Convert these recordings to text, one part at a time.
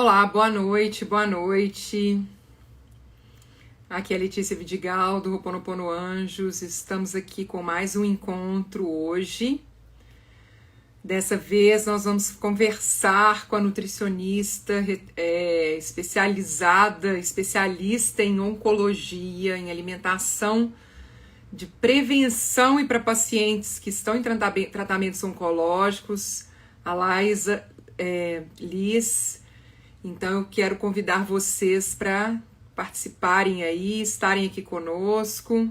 Olá, boa noite, boa noite. Aqui é a Letícia Vidigal, do Ho'oponopono Anjos. Estamos aqui com mais um encontro hoje. Dessa vez nós vamos conversar com a nutricionista especialista em oncologia, em alimentação de prevenção e para pacientes que estão em tratamentos oncológicos, a Laisa Liz. Então eu quero convidar vocês para participarem aí, estarem aqui conosco.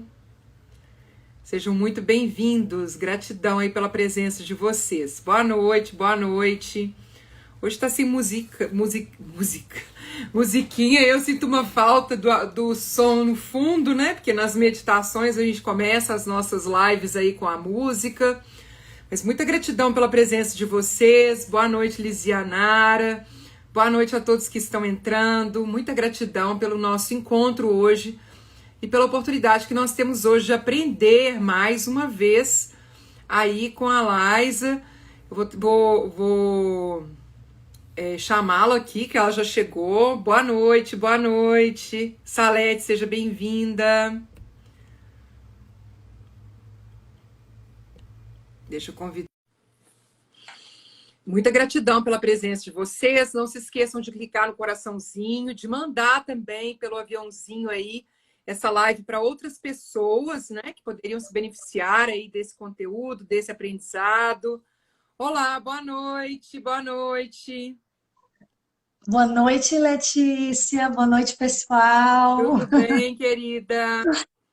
Sejam muito bem-vindos. Gratidão aí pela presença de vocês. Boa noite, boa noite. Hoje está sem musiquinha. Eu sinto uma falta do som no fundo, né? Porque nas meditações a gente começa as nossas lives aí com a música. Mas muita gratidão pela presença de vocês. Boa noite, Lisianara. Boa noite a todos que estão entrando. Muita gratidão pelo nosso encontro hoje e pela oportunidade que nós temos hoje de aprender mais uma vez aí com a Liza. Eu vou chamá-la aqui, que ela já chegou. Boa noite, boa noite. Salete, seja bem-vinda. Deixa eu convidar. Muita gratidão pela presença de vocês. Não se esqueçam de clicar no coraçãozinho, de mandar também pelo aviãozinho aí essa live para outras pessoas, né, que poderiam se beneficiar aí desse conteúdo, desse aprendizado. Olá, boa noite, boa noite. Boa noite, Letícia. Boa noite, pessoal. Tudo bem, querida?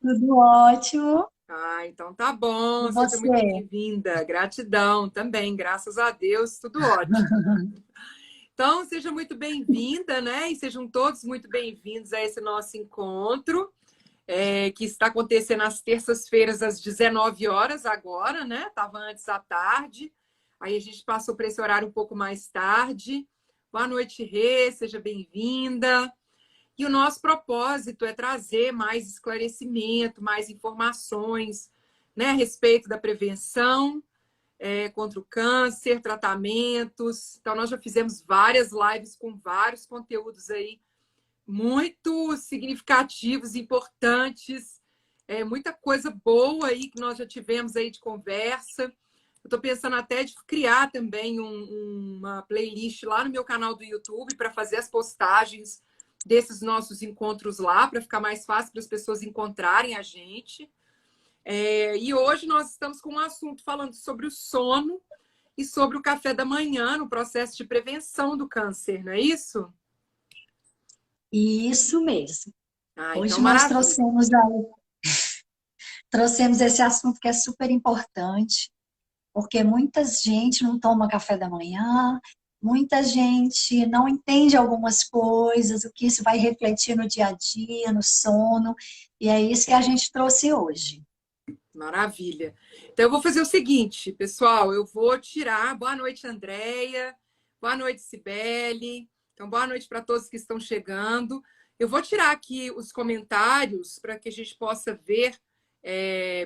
Tudo ótimo. Então tá bom, E seja muito você? bem-vinda. Gratidão também, graças a Deus, tudo ótimo. Então, seja muito bem-vinda, né? E sejam todos muito bem-vindos a esse nosso encontro, que está acontecendo às terças-feiras, às 19 horas agora, né? Estava antes à tarde, aí a gente passou para esse horário um pouco mais tarde. Boa noite, Rê, seja bem-vinda. E o nosso propósito é trazer mais esclarecimento, mais informações, né, a respeito da prevenção contra o câncer, tratamentos. Então, nós já fizemos várias lives com vários conteúdos aí muito significativos, importantes, muita coisa boa aí que nós já tivemos aí de conversa. Eu estou pensando até de criar também uma playlist lá no meu canal do YouTube para fazer as postagens desses nossos encontros lá, para ficar mais fácil para as pessoas encontrarem a gente. E hoje nós estamos com um assunto falando sobre o sono e sobre o café da manhã no processo de prevenção do câncer, não é isso? Isso mesmo. Então Hoje nós maravilha. trouxemos esse assunto que é super importante, porque muita gente não toma café da manhã, muita gente não entende algumas coisas, o que isso vai refletir no dia a dia, no sono, e é isso que a gente trouxe hoje. Maravilha. Então, eu vou fazer o seguinte, pessoal, eu vou tirar. Boa noite, Andréia. Boa noite, Cibele. Então, boa noite para todos que estão chegando. Eu vou tirar aqui os comentários para que a gente possa ver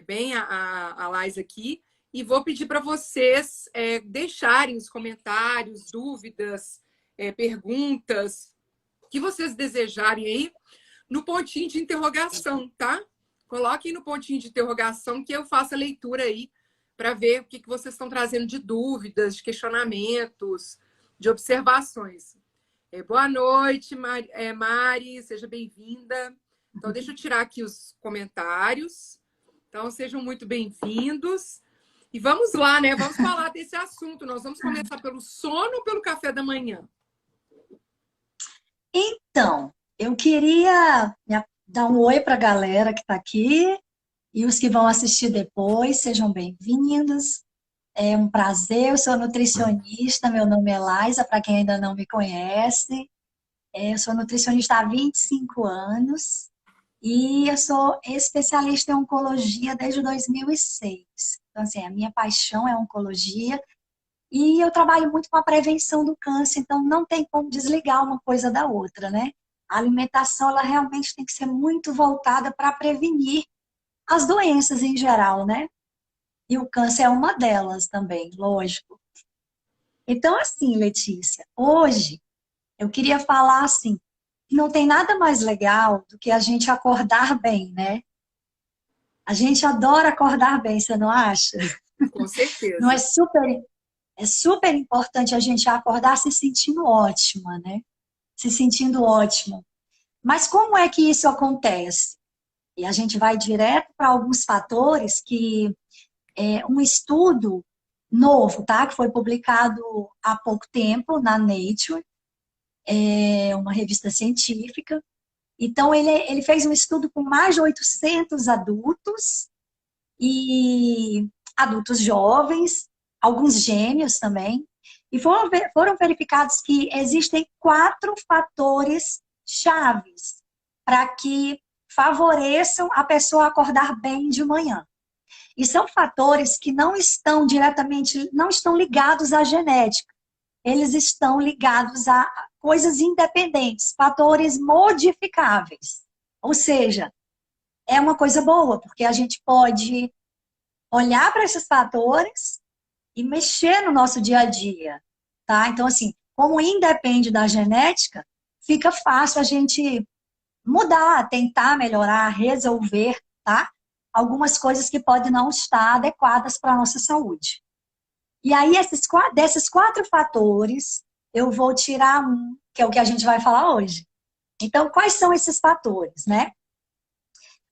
bem a Liza aqui. E vou pedir para vocês deixarem os comentários, dúvidas, perguntas que vocês desejarem aí no pontinho de interrogação, tá? Coloquem no pontinho de interrogação que eu faço a leitura aí para ver o que vocês estão trazendo de dúvidas, de questionamentos, de observações. Boa noite, Mari, seja bem-vinda. Então, deixa eu tirar aqui os comentários. Então, sejam muito bem-vindos. E vamos lá, né? Vamos falar desse assunto. Nós vamos começar pelo sono ou pelo café da manhã? Então, eu queria dar um oi para a galera que está aqui e os que vão assistir depois, sejam bem-vindos. É um prazer, eu sou nutricionista, meu nome é Laisa, para quem ainda não me conhece. Eu sou nutricionista há 25 anos e eu sou especialista em oncologia desde 2006. Então, assim, a minha paixão é oncologia e eu trabalho muito com a prevenção do câncer, então não tem como desligar uma coisa da outra, né? A alimentação, ela realmente tem que ser muito voltada para prevenir as doenças em geral, né? E o câncer é uma delas também, lógico. Então, assim, Letícia, hoje eu queria falar assim, não tem nada mais legal do que a gente acordar bem, né? A gente adora acordar bem, você não acha? Com Não certeza. é super importante a gente acordar se sentindo ótima, né? Se sentindo ótima. Mas como é que isso acontece? E a gente vai direto para alguns fatores que um estudo novo, tá? Que foi publicado há pouco tempo na Nature, é uma revista científica. Então, ele fez um estudo com mais de 800 adultos e adultos jovens, alguns gêmeos também, e foram verificados que existem 4 fatores chaves para que favoreçam a pessoa acordar bem de manhã. E são fatores que não estão diretamente, não estão ligados à genética. Eles estão ligados a coisas independentes, fatores modificáveis. Ou seja, é uma coisa boa, porque a gente pode olhar para esses fatores e mexer no nosso dia a dia, tá? Então, assim, como independe da genética, fica fácil a gente mudar, tentar melhorar, resolver, tá? Algumas coisas que podem não estar adequadas para a nossa saúde. E aí, desses 4 fatores, eu vou tirar um, que é o que a gente vai falar hoje. Então, quais são esses fatores, né?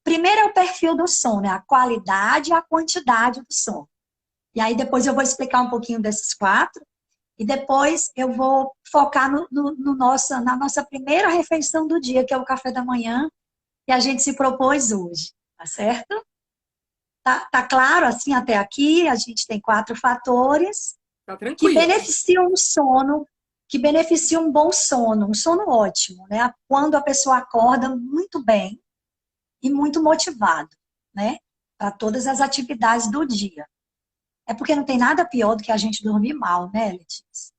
Primeiro é o perfil do sono, né? A qualidade e a quantidade do sono. E aí, depois eu vou explicar um pouquinho desses 4. E depois eu vou focar na nossa primeira refeição do dia, que é o café da manhã, que a gente se propôs hoje, tá certo? Tá claro, assim, até aqui, a gente tem 4 fatores Tá que tranquilo. beneficiam o sono, que beneficiam um bom sono, um sono ótimo, né? Quando a pessoa acorda muito bem e muito motivado, né? Para todas as atividades do dia. É porque não tem nada pior do que a gente dormir mal, né, Letícia?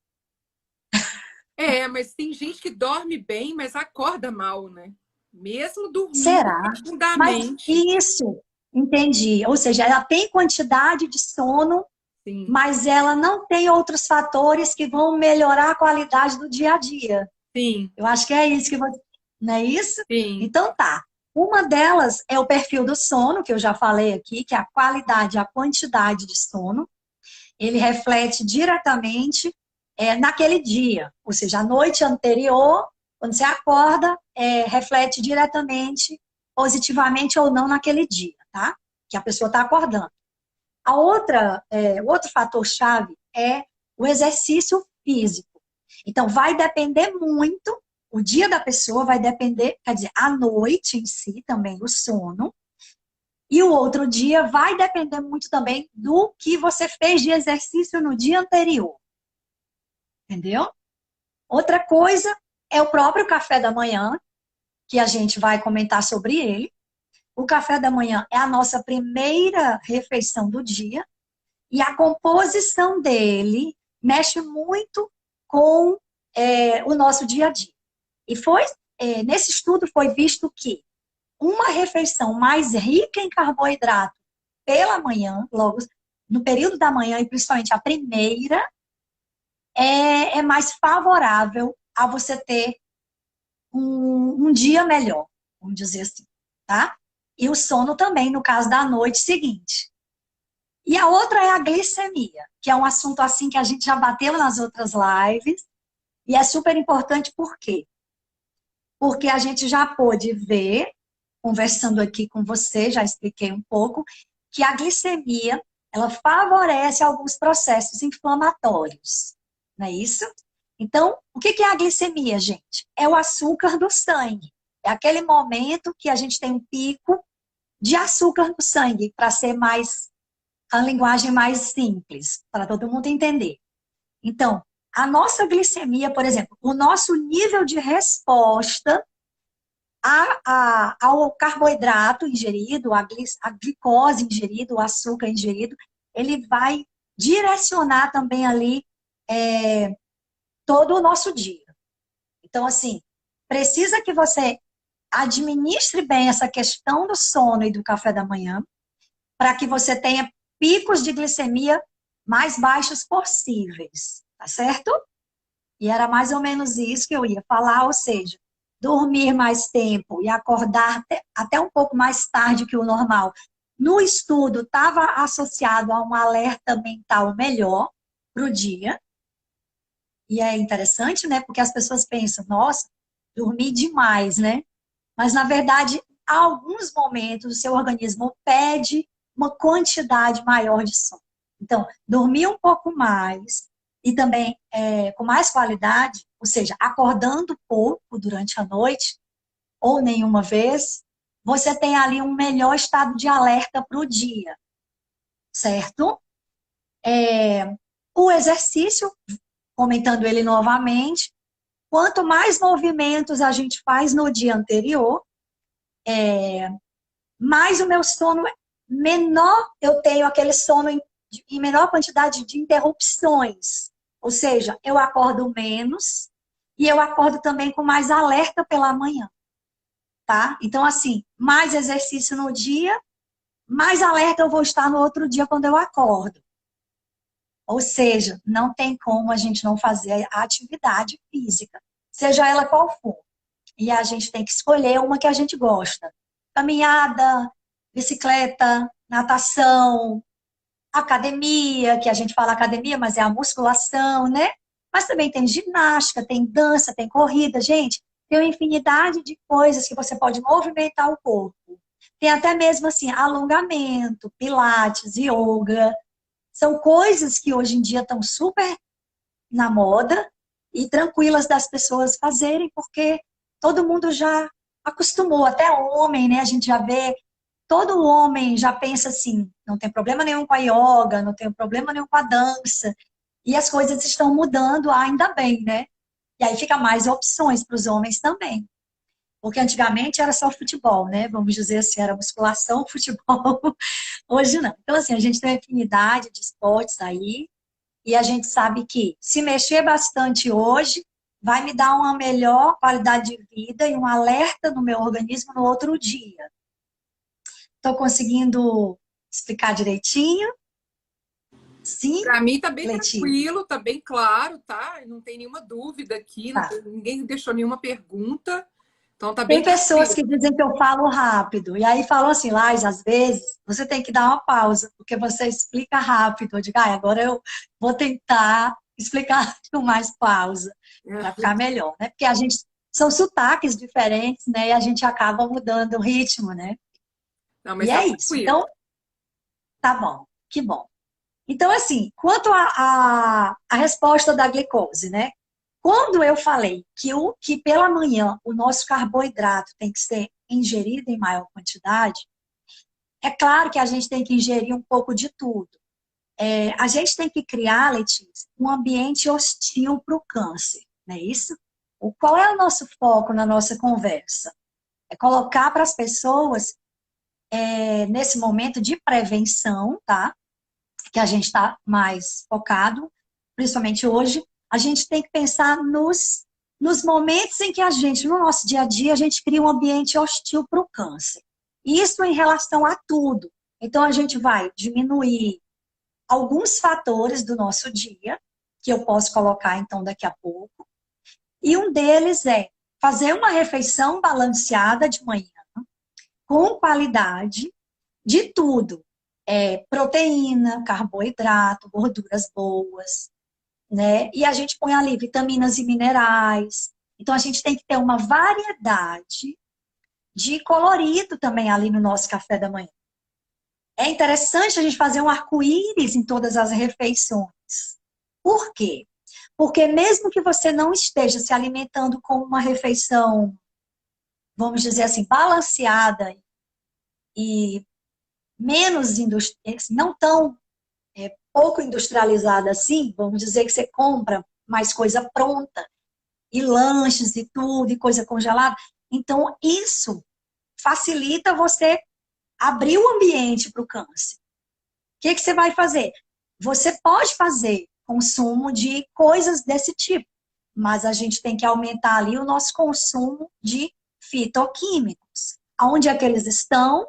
Mas tem gente que dorme bem, mas acorda mal, né? Mesmo dormindo Será? Mas profundamente. isso, entendi. Ou seja, ela tem quantidade de sono, Sim, mas ela não tem outros fatores que vão melhorar a qualidade do dia a dia. sim, Eu acho que é isso que você. Não é isso? sim. Então tá. Uma delas é o perfil do sono, que eu já falei aqui, que é a qualidade e a quantidade de sono. Ele reflete diretamente naquele dia. Ou seja, a noite anterior, quando você acorda, reflete diretamente, positivamente ou não naquele dia, tá? Que a pessoa está acordando. O outro fator-chave é o exercício físico. Então, vai depender muito, o dia da pessoa vai depender, quer dizer, a noite em si também, o sono, e o outro dia vai depender muito também do que você fez de exercício no dia anterior. Entendeu? Outra coisa é o próprio café da manhã, que a gente vai comentar sobre ele. O café da manhã é a nossa primeira refeição do dia e a composição dele mexe muito com o nosso dia a dia. E nesse estudo foi visto que uma refeição mais rica em carboidrato pela manhã, logo no período da manhã, e principalmente a primeira, é mais favorável a você ter um dia melhor, vamos dizer assim, tá? E o sono também, no caso da noite seguinte. E a outra é a glicemia, que é um assunto assim que a gente já bateu nas outras lives, e é super importante por quê? Porque a gente já pôde ver, conversando aqui com você, já expliquei um pouco, que a glicemia, ela favorece alguns processos inflamatórios, não é isso? Então, o que é a glicemia, gente? É o açúcar do sangue. É aquele momento que a gente tem um pico de açúcar no sangue, para ser a linguagem mais simples, para todo mundo entender. Então, a nossa glicemia, por exemplo, o nosso nível de resposta ao carboidrato ingerido, a glicose ingerida, o açúcar ingerido, ele vai direcionar também ali todo o nosso dia. Então, assim, precisa que você administre bem essa questão do sono e do café da manhã, para que você tenha picos de glicemia mais baixos possíveis, tá certo? E era mais ou menos isso que eu ia falar, ou seja, dormir mais tempo e acordar até um pouco mais tarde que o normal. No estudo, estava associado a um alerta mental melhor para o dia. E é interessante, né? Porque as pessoas pensam, nossa, dormi demais, né? Mas, na verdade, há alguns momentos o seu organismo pede uma quantidade maior de sono. Então, dormir um pouco mais e também com mais qualidade, ou seja, acordando pouco durante a noite, ou nenhuma vez, você tem ali um melhor estado de alerta para o dia, certo? O exercício, comentando ele novamente, quanto mais movimentos a gente faz no dia anterior, mais o meu sono, menor eu tenho aquele sono em menor quantidade de interrupções. Ou seja, eu acordo menos e eu acordo também com mais alerta pela manhã, tá? Então, assim, mais exercício no dia, mais alerta eu vou estar no outro dia quando eu acordo. Ou seja, não tem como a gente não fazer a atividade física, seja ela qual for. E a gente tem que escolher uma que a gente gosta. Caminhada, bicicleta, natação, academia, que a gente fala academia, mas é a musculação, né? Mas também tem ginástica, tem dança, tem corrida. Gente, tem uma infinidade de coisas que você pode movimentar o corpo. Tem até mesmo assim, alongamento, pilates, yoga. São coisas que hoje em dia estão super na moda e tranquilas das pessoas fazerem, porque todo mundo já acostumou, até homem, né? A gente já vê, todo homem já pensa assim, não tem problema nenhum com a yoga, não tem problema nenhum com a dança, e as coisas estão mudando, ainda bem, né? E aí fica mais opções para os homens também. Porque antigamente era só futebol, né? Vamos dizer assim, era musculação, futebol. Hoje não. Então, assim, a gente tem uma infinidade de esportes aí, e a gente sabe que se mexer bastante hoje, vai me dar uma melhor qualidade de vida e um alerta no meu organismo no outro dia. Estou conseguindo explicar direitinho? Sim, Para mim tá bem Letícia? tranquilo, tá bem claro, tá? Não tem nenhuma dúvida aqui, Tá. ninguém deixou nenhuma pergunta, então tá bem Tem pessoas tranquilo. que dizem que eu falo rápido, e aí falam assim, Lais, às vezes você tem que dar uma pausa, porque você explica rápido. Eu digo, agora eu vou tentar explicar com mais pausa, para ficar melhor, né? Porque a gente, são sotaques diferentes, né? E a gente acaba mudando o ritmo, né? Não, E mas tá é isso. tranquilo. Então, tá bom, que bom. Então, assim, quanto a resposta da glicose, né? Quando eu falei que pela manhã o nosso carboidrato tem que ser ingerido em maior quantidade, é claro que a gente tem que ingerir um pouco de tudo. A gente tem que criar, Letícia, um ambiente hostil para o câncer, não é isso? Qual é o nosso foco na nossa conversa? É colocar para as pessoas, nesse momento de prevenção, tá? Que a gente está mais focado, principalmente hoje, a gente tem que pensar nos momentos em que a gente, no nosso dia a dia, a gente cria um ambiente hostil para o câncer. Isso em relação a tudo. Então, a gente vai diminuir alguns fatores do nosso dia, que eu posso colocar, então, daqui a pouco. E um deles é fazer uma refeição balanceada de manhã, com qualidade, de tudo. Proteína, carboidrato, gorduras boas, né? E a gente põe ali vitaminas e minerais. Então, a gente tem que ter uma variedade de colorido também ali no nosso café da manhã. É interessante a gente fazer um arco-íris em todas as refeições. Por quê? Porque mesmo que você não esteja se alimentando com uma refeição, vamos dizer assim, balanceada e menos não tão pouco industrializada assim, vamos dizer que você compra mais coisa pronta, e lanches e tudo, e coisa congelada. Então, isso facilita você abrir o ambiente para o câncer. O que você vai fazer? Você pode fazer consumo de coisas desse tipo, mas a gente tem que aumentar ali o nosso consumo de fitoquímicos. Onde é que eles estão?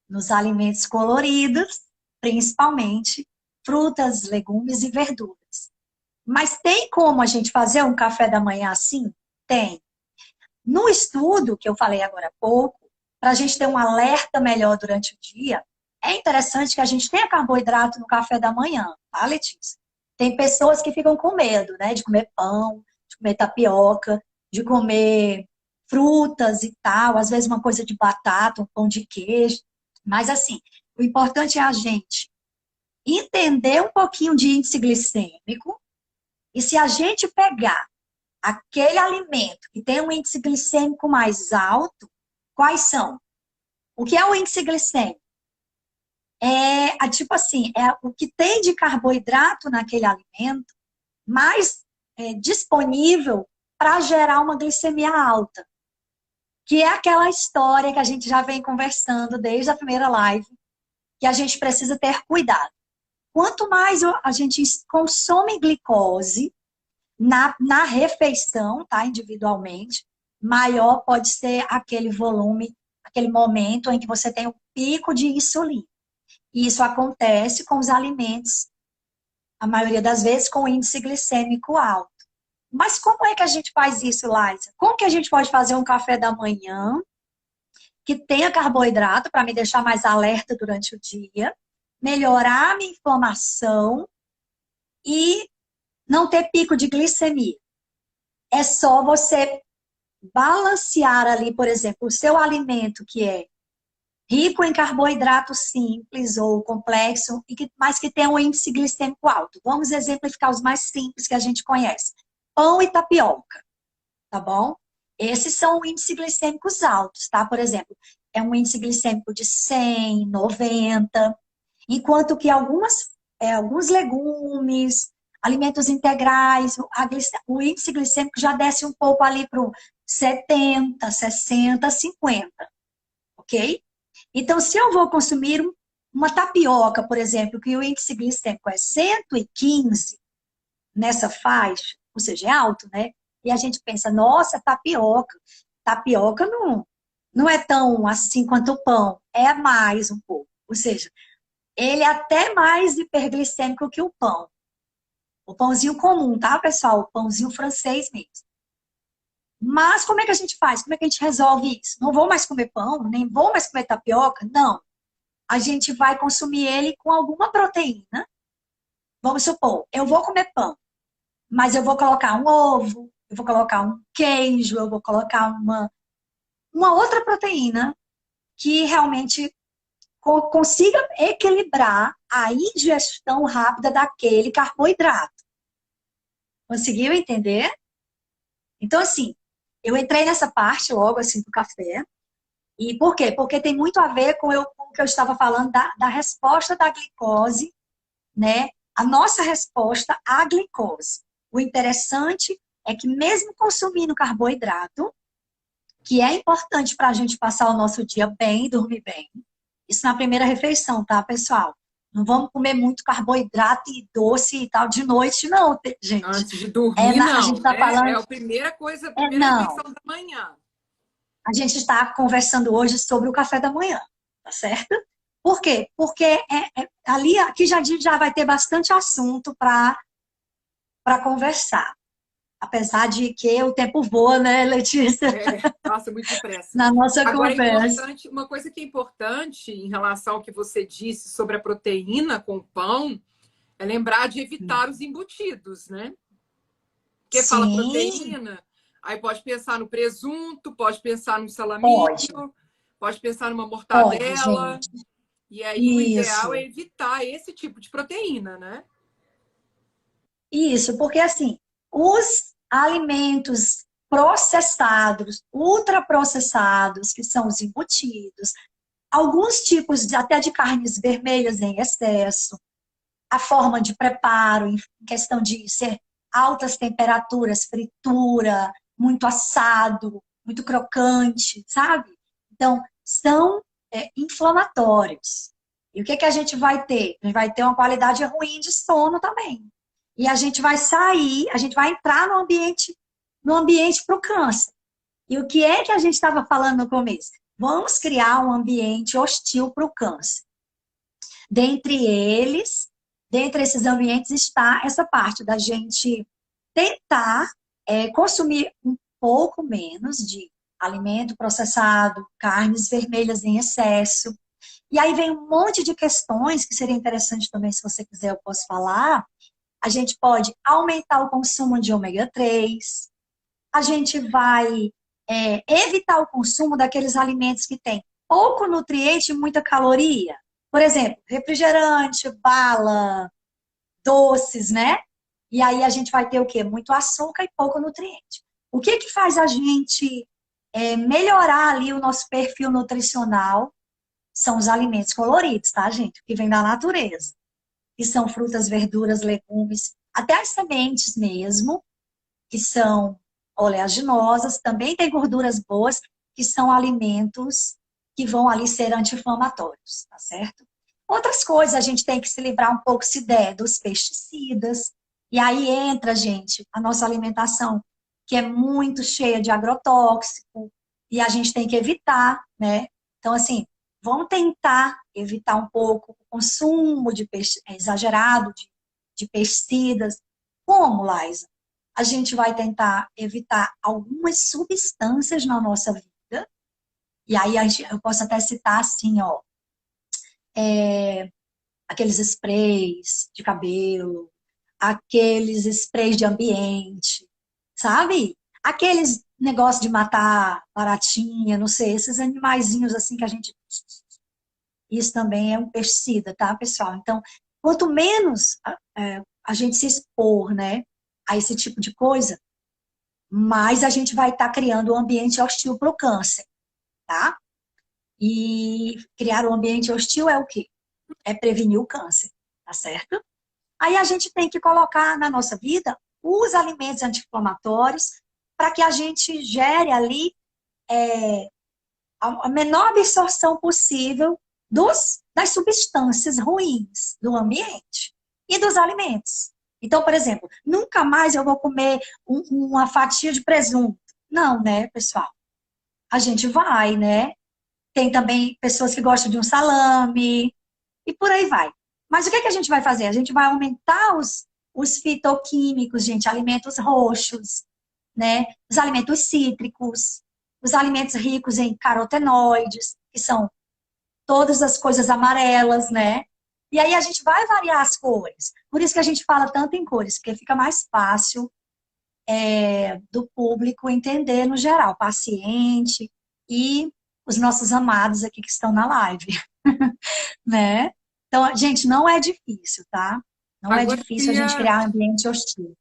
Nos alimentos coloridos, principalmente frutas, legumes e verduras. Mas tem como a gente fazer um café da manhã assim? Tem. No estudo que eu falei agora há pouco, para a gente ter um alerta melhor durante o dia, é interessante que a gente tenha carboidrato no café da manhã, tá, Letícia? Tem pessoas que ficam com medo, né, de comer pão, de comer tapioca, de comer frutas e tal, às vezes uma coisa de batata, um pão de queijo. Mas assim, o importante é a gente entender um pouquinho de índice glicêmico e se a gente pegar aquele alimento que tem um índice glicêmico mais alto, quais são? O que é o índice glicêmico? Tipo assim, é o que tem de carboidrato naquele alimento mais disponível para gerar uma glicemia alta. Que é aquela história que a gente já vem conversando desde a primeira live, que a gente precisa ter cuidado. Quanto mais a gente consome glicose na refeição, tá, individualmente, maior pode ser aquele volume, aquele momento em que você tem um pico de insulina. E isso acontece com os alimentos, a maioria das vezes, com índice glicêmico alto. Mas como é que a gente faz isso, Laisa? Como que a gente pode fazer um café da manhã que tenha carboidrato para me deixar mais alerta durante o dia, melhorar a minha inflamação e não ter pico de glicemia? É só você balancear ali, por exemplo, o seu alimento que é rico em carboidrato simples ou complexo, mas que tem um índice glicêmico alto. Vamos exemplificar os mais simples que a gente conhece. Pão e tapioca, tá bom? Esses são índices glicêmicos altos, tá? Por exemplo, é um índice glicêmico de 100, 90, enquanto que alguns legumes, alimentos integrais, o índice glicêmico já desce um pouco ali para 70, 60, 50, ok? Então, se eu vou consumir uma tapioca, por exemplo, que o índice glicêmico é 115 nessa faixa, ou seja, é alto, né? E a gente pensa, nossa, tapioca. Tapioca não é tão assim quanto o pão, é mais um pouco. Ou seja, ele é até mais hiperglicêmico que o pão. O pãozinho comum, tá, pessoal? O pãozinho francês mesmo. Mas como é que a gente faz? Como é que a gente resolve isso? Não vou mais comer pão, nem vou mais comer tapioca? Não. A gente vai consumir ele com alguma proteína. Vamos supor, eu vou comer pão, mas eu vou colocar um ovo, eu vou colocar um queijo, eu vou colocar uma outra proteína que realmente consiga equilibrar a ingestão rápida daquele carboidrato. Conseguiu entender? Então, assim, eu entrei nessa parte logo assim do café. E por quê? Porque tem muito a ver com o que eu estava falando da resposta da glicose, né? A nossa resposta à glicose. O interessante é que mesmo consumindo carboidrato, que é importante para a gente passar o nosso dia bem, dormir bem, isso na primeira refeição, tá, pessoal? Não vamos comer muito carboidrato e doce e tal de noite, não, gente. Antes de dormir, A gente não, está né? É falando. a primeira coisa, a primeira Não. refeição da manhã. A gente está conversando hoje sobre o café da manhã, tá certo? Por quê? Porque ali, aqui já vai ter bastante assunto para conversar. Apesar de que o tempo voa, né, Letícia? Passa muito depressa. Na nossa Agora, conversa. uma coisa que é importante em relação ao que você disse sobre a proteína com o pão é lembrar de evitar os embutidos, né? Porque fala Sim, proteína, aí pode pensar no presunto, pode pensar no pode, salaminho, pode pensar numa pode, mortadela. gente. E aí o ideal é Isso, evitar esse tipo de proteína, né? isso, porque assim, os alimentos processados, ultraprocessados, que são os embutidos, alguns tipos até de carnes vermelhas em excesso, a forma de preparo, em questão de ser altas temperaturas, fritura, muito assado, muito crocante, sabe? Então, são inflamatórios. E o que, que a gente vai ter? A gente vai ter uma qualidade ruim de sono também. E a gente vai sair, a gente vai entrar no ambiente para o câncer. E o que é que a gente estava falando no começo? Vamos criar um ambiente hostil para o câncer. Dentre eles, dentre esses ambientes está essa parte da gente tentar consumir um pouco menos de alimento processado, carnes vermelhas em excesso. E aí vem um monte de questões que seria interessante também, se você quiser, eu posso falar. A gente pode aumentar o consumo de ômega 3, a gente vai evitar o consumo daqueles alimentos que têm pouco nutriente e muita caloria. Por exemplo, refrigerante, bala, doces, né? E aí a gente vai ter o quê? Muito açúcar e pouco nutriente. O que que faz a gente melhorar ali o nosso perfil nutricional? São os alimentos coloridos, tá, gente? Que vem da natureza. Que são frutas, verduras, legumes, até as sementes mesmo, que são oleaginosas, também tem gorduras boas, que são alimentos que vão ali ser anti-inflamatórios, tá certo? Outras coisas, a gente tem que se livrar um pouco, se der, dos pesticidas. E aí entra, gente, a nossa alimentação, que é muito cheia de agrotóxico, e a gente tem que evitar, né? Então, assim, vamos tentar evitar um pouco o consumo exagerado de pesticidas. Como, Laisa? A gente vai tentar evitar algumas substâncias na nossa vida. E aí eu posso até citar assim, ó, aqueles sprays de cabelo, aqueles sprays de ambiente, sabe? Aqueles negócios de matar baratinha, não sei, esses animaizinhos assim que a gente... Isso também é um pesticida, tá, pessoal? Então, quanto menos a gente se expor, né, a esse tipo de coisa, mais a gente vai estar criando um ambiente hostil para o câncer, tá? E criar um ambiente hostil é o quê? É prevenir o câncer, tá certo? Aí a gente tem que colocar na nossa vida os alimentos anti-inflamatórios para que a gente gere ali a menor absorção possível das substâncias ruins do ambiente e dos alimentos. Então, por exemplo, nunca mais eu vou comer uma fatia de presunto. Não, né, pessoal? A gente vai, né? Tem também pessoas que gostam de um salame e por aí vai. Mas o que a gente vai fazer? A gente vai aumentar os fitoquímicos, gente, alimentos roxos, né? Os alimentos cítricos, os alimentos ricos em carotenoides, que são todas as coisas amarelas, né? E aí a gente vai variar as cores. Por isso que a gente fala tanto em cores, porque fica mais fácil do público entender no geral, paciente e os nossos amados aqui que estão na live, né? Então, gente, não é difícil, tá? Não é Agora, difícil a gente criar um ambiente hostil.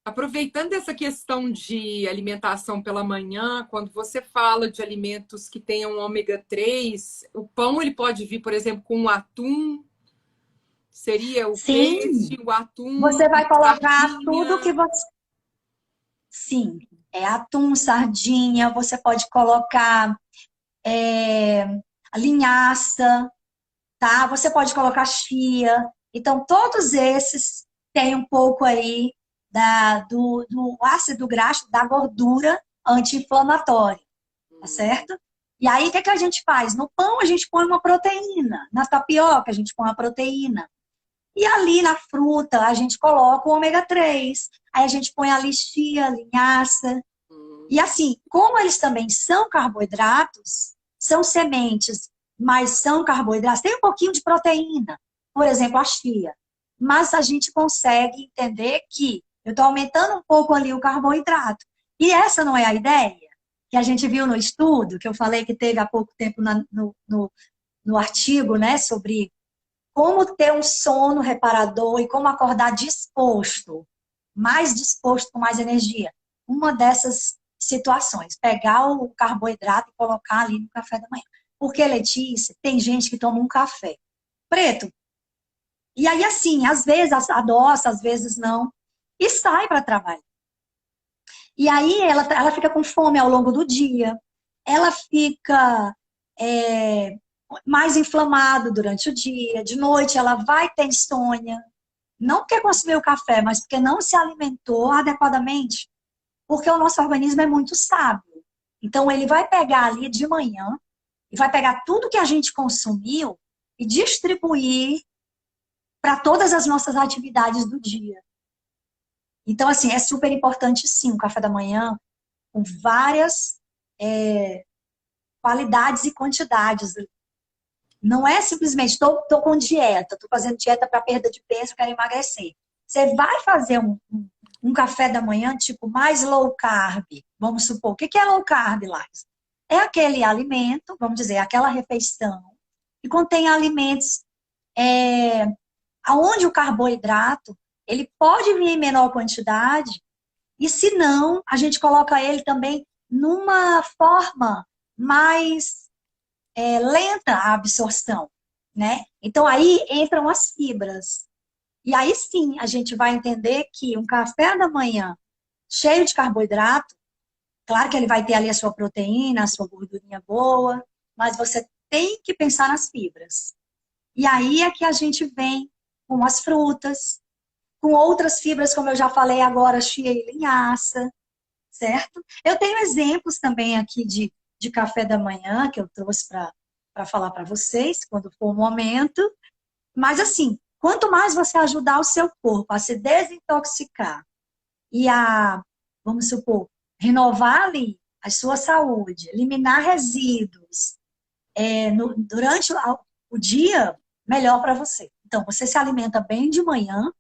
aproveitando essa questão de alimentação pela manhã, quando você fala de alimentos que tenham ômega 3, o pão ele pode vir, por exemplo, com um atum, seria o Sim, peixe, o atum, você vai colocar tudo que sardinha. você... Sim, atum, sardinha, você pode colocar a linhaça, tá? Você pode colocar chia. Então, todos esses têm um pouco aí do ácido graxo, da gordura anti-inflamatória, tá certo? E aí, o que a gente faz? No pão, a gente põe uma proteína. Na tapioca, a gente põe uma proteína. E ali na fruta, a gente coloca o ômega 3. Aí a gente põe ali chia, linhaça. E assim, como eles também são carboidratos, são sementes, mas são carboidratos, tem um pouquinho de proteína. Por exemplo, a chia. Mas a gente consegue entender que eu estou aumentando um pouco ali o carboidrato. E essa não é a ideia que a gente viu no estudo, que eu falei que teve há pouco tempo no artigo, né, sobre como ter um sono reparador e como acordar disposto, mais disposto, com mais energia. Uma dessas situações, pegar o carboidrato e colocar ali no café da manhã. Porque, Letícia, tem gente que toma um café preto. E aí, assim, às vezes adoça, às vezes não. E sai para trabalhar. E aí, ela fica com fome ao longo do dia. Ela fica mais inflamada durante o dia. De noite, ela vai ter insônia. Não porque consumiu café, mas porque não se alimentou adequadamente. Porque o nosso organismo é muito sábio. Então, ele vai pegar ali de manhã e vai pegar tudo que a gente consumiu e distribuir para todas as nossas atividades do dia. Então, assim, é super importante, sim, o café da manhã, com várias qualidades e quantidades. Não é simplesmente, estou com dieta, estou fazendo dieta para perda de peso, quero emagrecer. Você vai fazer um café da manhã, tipo, mais low carb, vamos supor. O que é low carb, Lais? É aquele alimento, vamos dizer, aquela refeição, que contém alimentos aonde o carboidrato, ele pode vir em menor quantidade, e se não, a gente coloca ele também numa forma mais lenta a absorção, né? Então aí entram as fibras. E aí sim, a gente vai entender que um café da manhã cheio de carboidrato, claro que ele vai ter ali a sua proteína, a sua gordurinha boa, mas você tem que pensar nas fibras. E aí é que a gente vem com as frutas, com outras fibras, como eu já falei agora, chia e linhaça, certo? Eu tenho exemplos também aqui de café da manhã que eu trouxe para falar para vocês, quando for o momento. Mas assim, quanto mais você ajudar o seu corpo a se desintoxicar e a, vamos supor, renovar ali a sua saúde, eliminar resíduos durante o dia, melhor para você. Então, você se alimenta bem de manhã,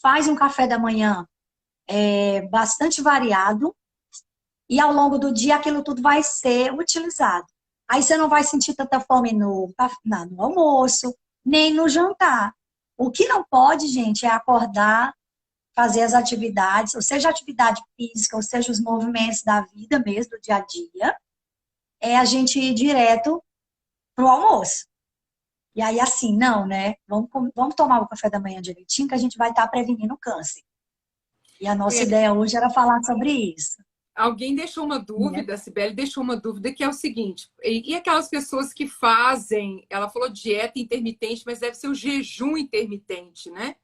faz um café da manhã bastante variado, e ao longo do dia aquilo tudo vai ser utilizado. Aí você não vai sentir tanta fome no almoço, nem no jantar. O que não pode, gente, é acordar, fazer as atividades, ou seja, atividade física, ou seja, os movimentos da vida mesmo, do dia a dia, é a gente ir direto pro almoço. E aí, assim, não, né? Vamos tomar o café da manhã direitinho, que a gente vai estar prevenindo o câncer. E a nossa É, ideia hoje era falar sobre isso. alguém deixou uma Né? dúvida, a Cibele deixou uma dúvida, que é o seguinte: e aquelas pessoas que fazem, ela falou dieta intermitente, mas deve ser o jejum intermitente, né?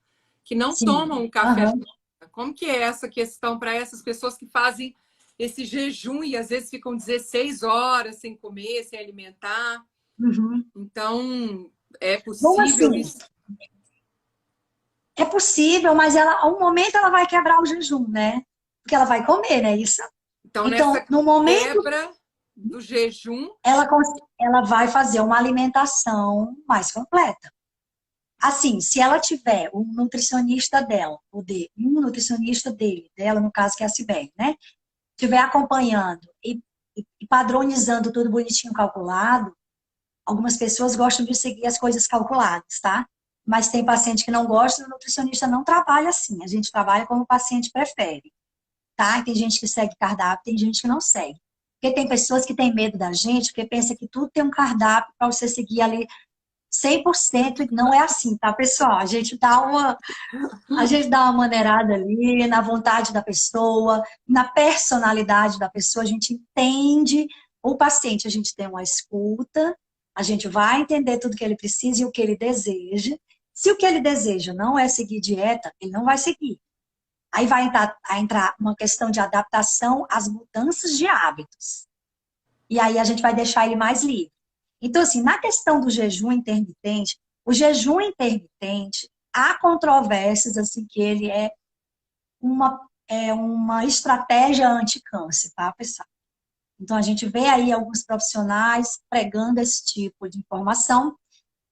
Que não Sim. tomam café da Aham. manhã. Como que é essa questão para essas pessoas que fazem esse jejum e às vezes ficam 16 horas sem comer, sem alimentar? Uhum. Então, é Bom, possível assim, isso? é possível, mas ela, ao momento ela vai quebrar o jejum, né? Porque ela vai comer, né? Isso. Então, Então, nessa no momento, quebra do jejum, ela vai fazer uma alimentação mais completa. Assim, se ela tiver um nutricionista dela, um nutricionista dela, no caso que é a Cibele, né? Estiver acompanhando e padronizando tudo bonitinho, calculado, algumas pessoas gostam de seguir as coisas calculadas, tá? Mas tem paciente que não gosta, o nutricionista não trabalha assim. A gente trabalha como o paciente prefere, tá? E tem gente que segue cardápio, tem gente que não segue. Porque tem pessoas que têm medo da gente, porque pensa que tudo tem um cardápio para você seguir ali 100%, e não é assim, tá, pessoal? A gente dá uma maneirada ali na vontade da pessoa, na personalidade da pessoa, a gente entende o paciente, a gente tem uma escuta, a gente vai entender tudo que ele precisa e o que ele deseja. Se o que ele deseja não é seguir dieta, ele não vai seguir. Aí vai entrar uma questão de adaptação às mudanças de hábitos. E aí a gente vai deixar ele mais livre. Então, assim, na questão do jejum intermitente, o jejum intermitente, há controvérsias, assim, que ele é uma estratégia anti-câncer, tá, pessoal? Então, a gente vê aí alguns profissionais pregando esse tipo de informação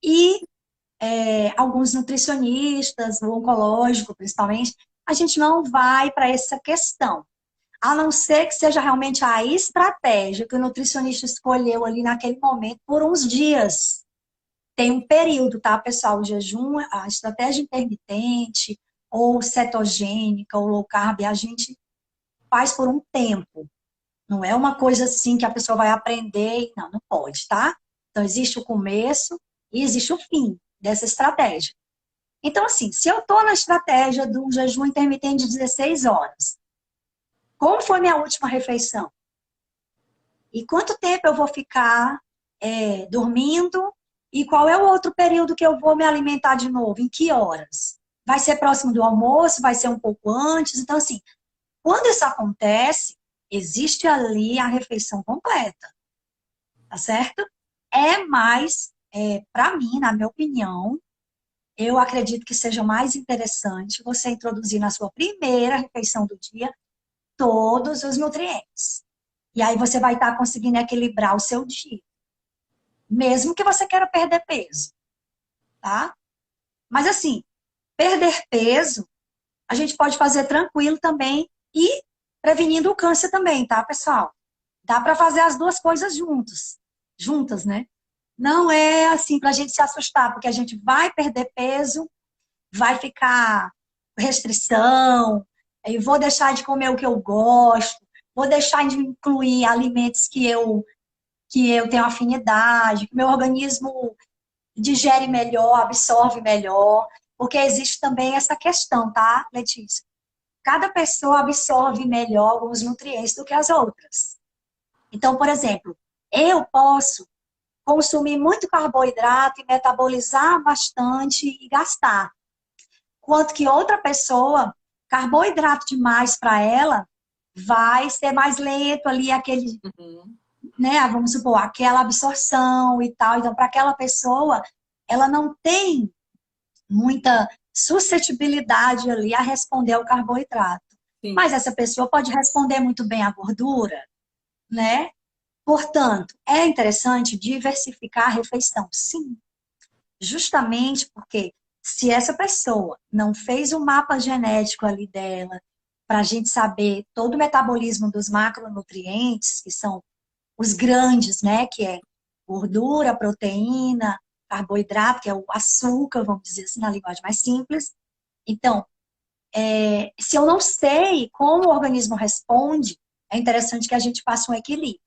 e alguns nutricionistas, o oncológico, principalmente, a gente não vai para essa questão. A não ser que seja realmente a estratégia que o nutricionista escolheu ali naquele momento por uns dias. Tem um período, tá, pessoal? O jejum, a estratégia intermitente, ou cetogênica, ou low carb, a gente faz por um tempo. Não é uma coisa assim que a pessoa vai aprender e não pode, tá? Então, existe o começo e existe o fim dessa estratégia. Então, assim, se eu estou na estratégia do jejum intermitente de 16 horas, como foi minha última refeição? E quanto tempo eu vou ficar dormindo? E qual é o outro período que eu vou me alimentar de novo? Em que horas? Vai ser próximo do almoço? Vai ser um pouco antes? Então, assim, quando isso acontece, existe ali a refeição completa, tá certo? É mais, para mim, na minha opinião, eu acredito que seja mais interessante você introduzir na sua primeira refeição do dia todos os nutrientes. E aí você vai estar conseguindo equilibrar o seu dia. Mesmo que você queira perder peso, tá? Mas assim, perder peso, a gente pode fazer tranquilo também e prevenindo o câncer também, tá, pessoal? Dá para fazer as duas coisas juntas, né? Não é assim para a gente se assustar, porque a gente vai perder peso, vai ficar restrição, e vou deixar de comer o que eu gosto, vou deixar de incluir alimentos que eu tenho afinidade, que meu organismo digere melhor, absorve melhor, porque existe também essa questão, tá, Letícia? Cada pessoa absorve melhor alguns nutrientes do que as outras. Então, por exemplo, eu posso consumir muito carboidrato e metabolizar bastante e gastar. Quanto que outra pessoa, carboidrato demais para ela, vai ser mais lento ali, aquele, né, vamos supor, aquela absorção e tal. Então, para aquela pessoa, ela não tem muita suscetibilidade ali a responder ao carboidrato. Sim. Mas essa pessoa pode responder muito bem à gordura, né? Portanto, é interessante diversificar a refeição, sim. Justamente porque se essa pessoa não fez um mapa genético ali dela, para a gente saber todo o metabolismo dos macronutrientes, que são os grandes, né? Que é gordura, proteína, carboidrato, que é o açúcar, vamos dizer assim, na linguagem mais simples. Então, se eu não sei como o organismo responde, é interessante que a gente faça um equilíbrio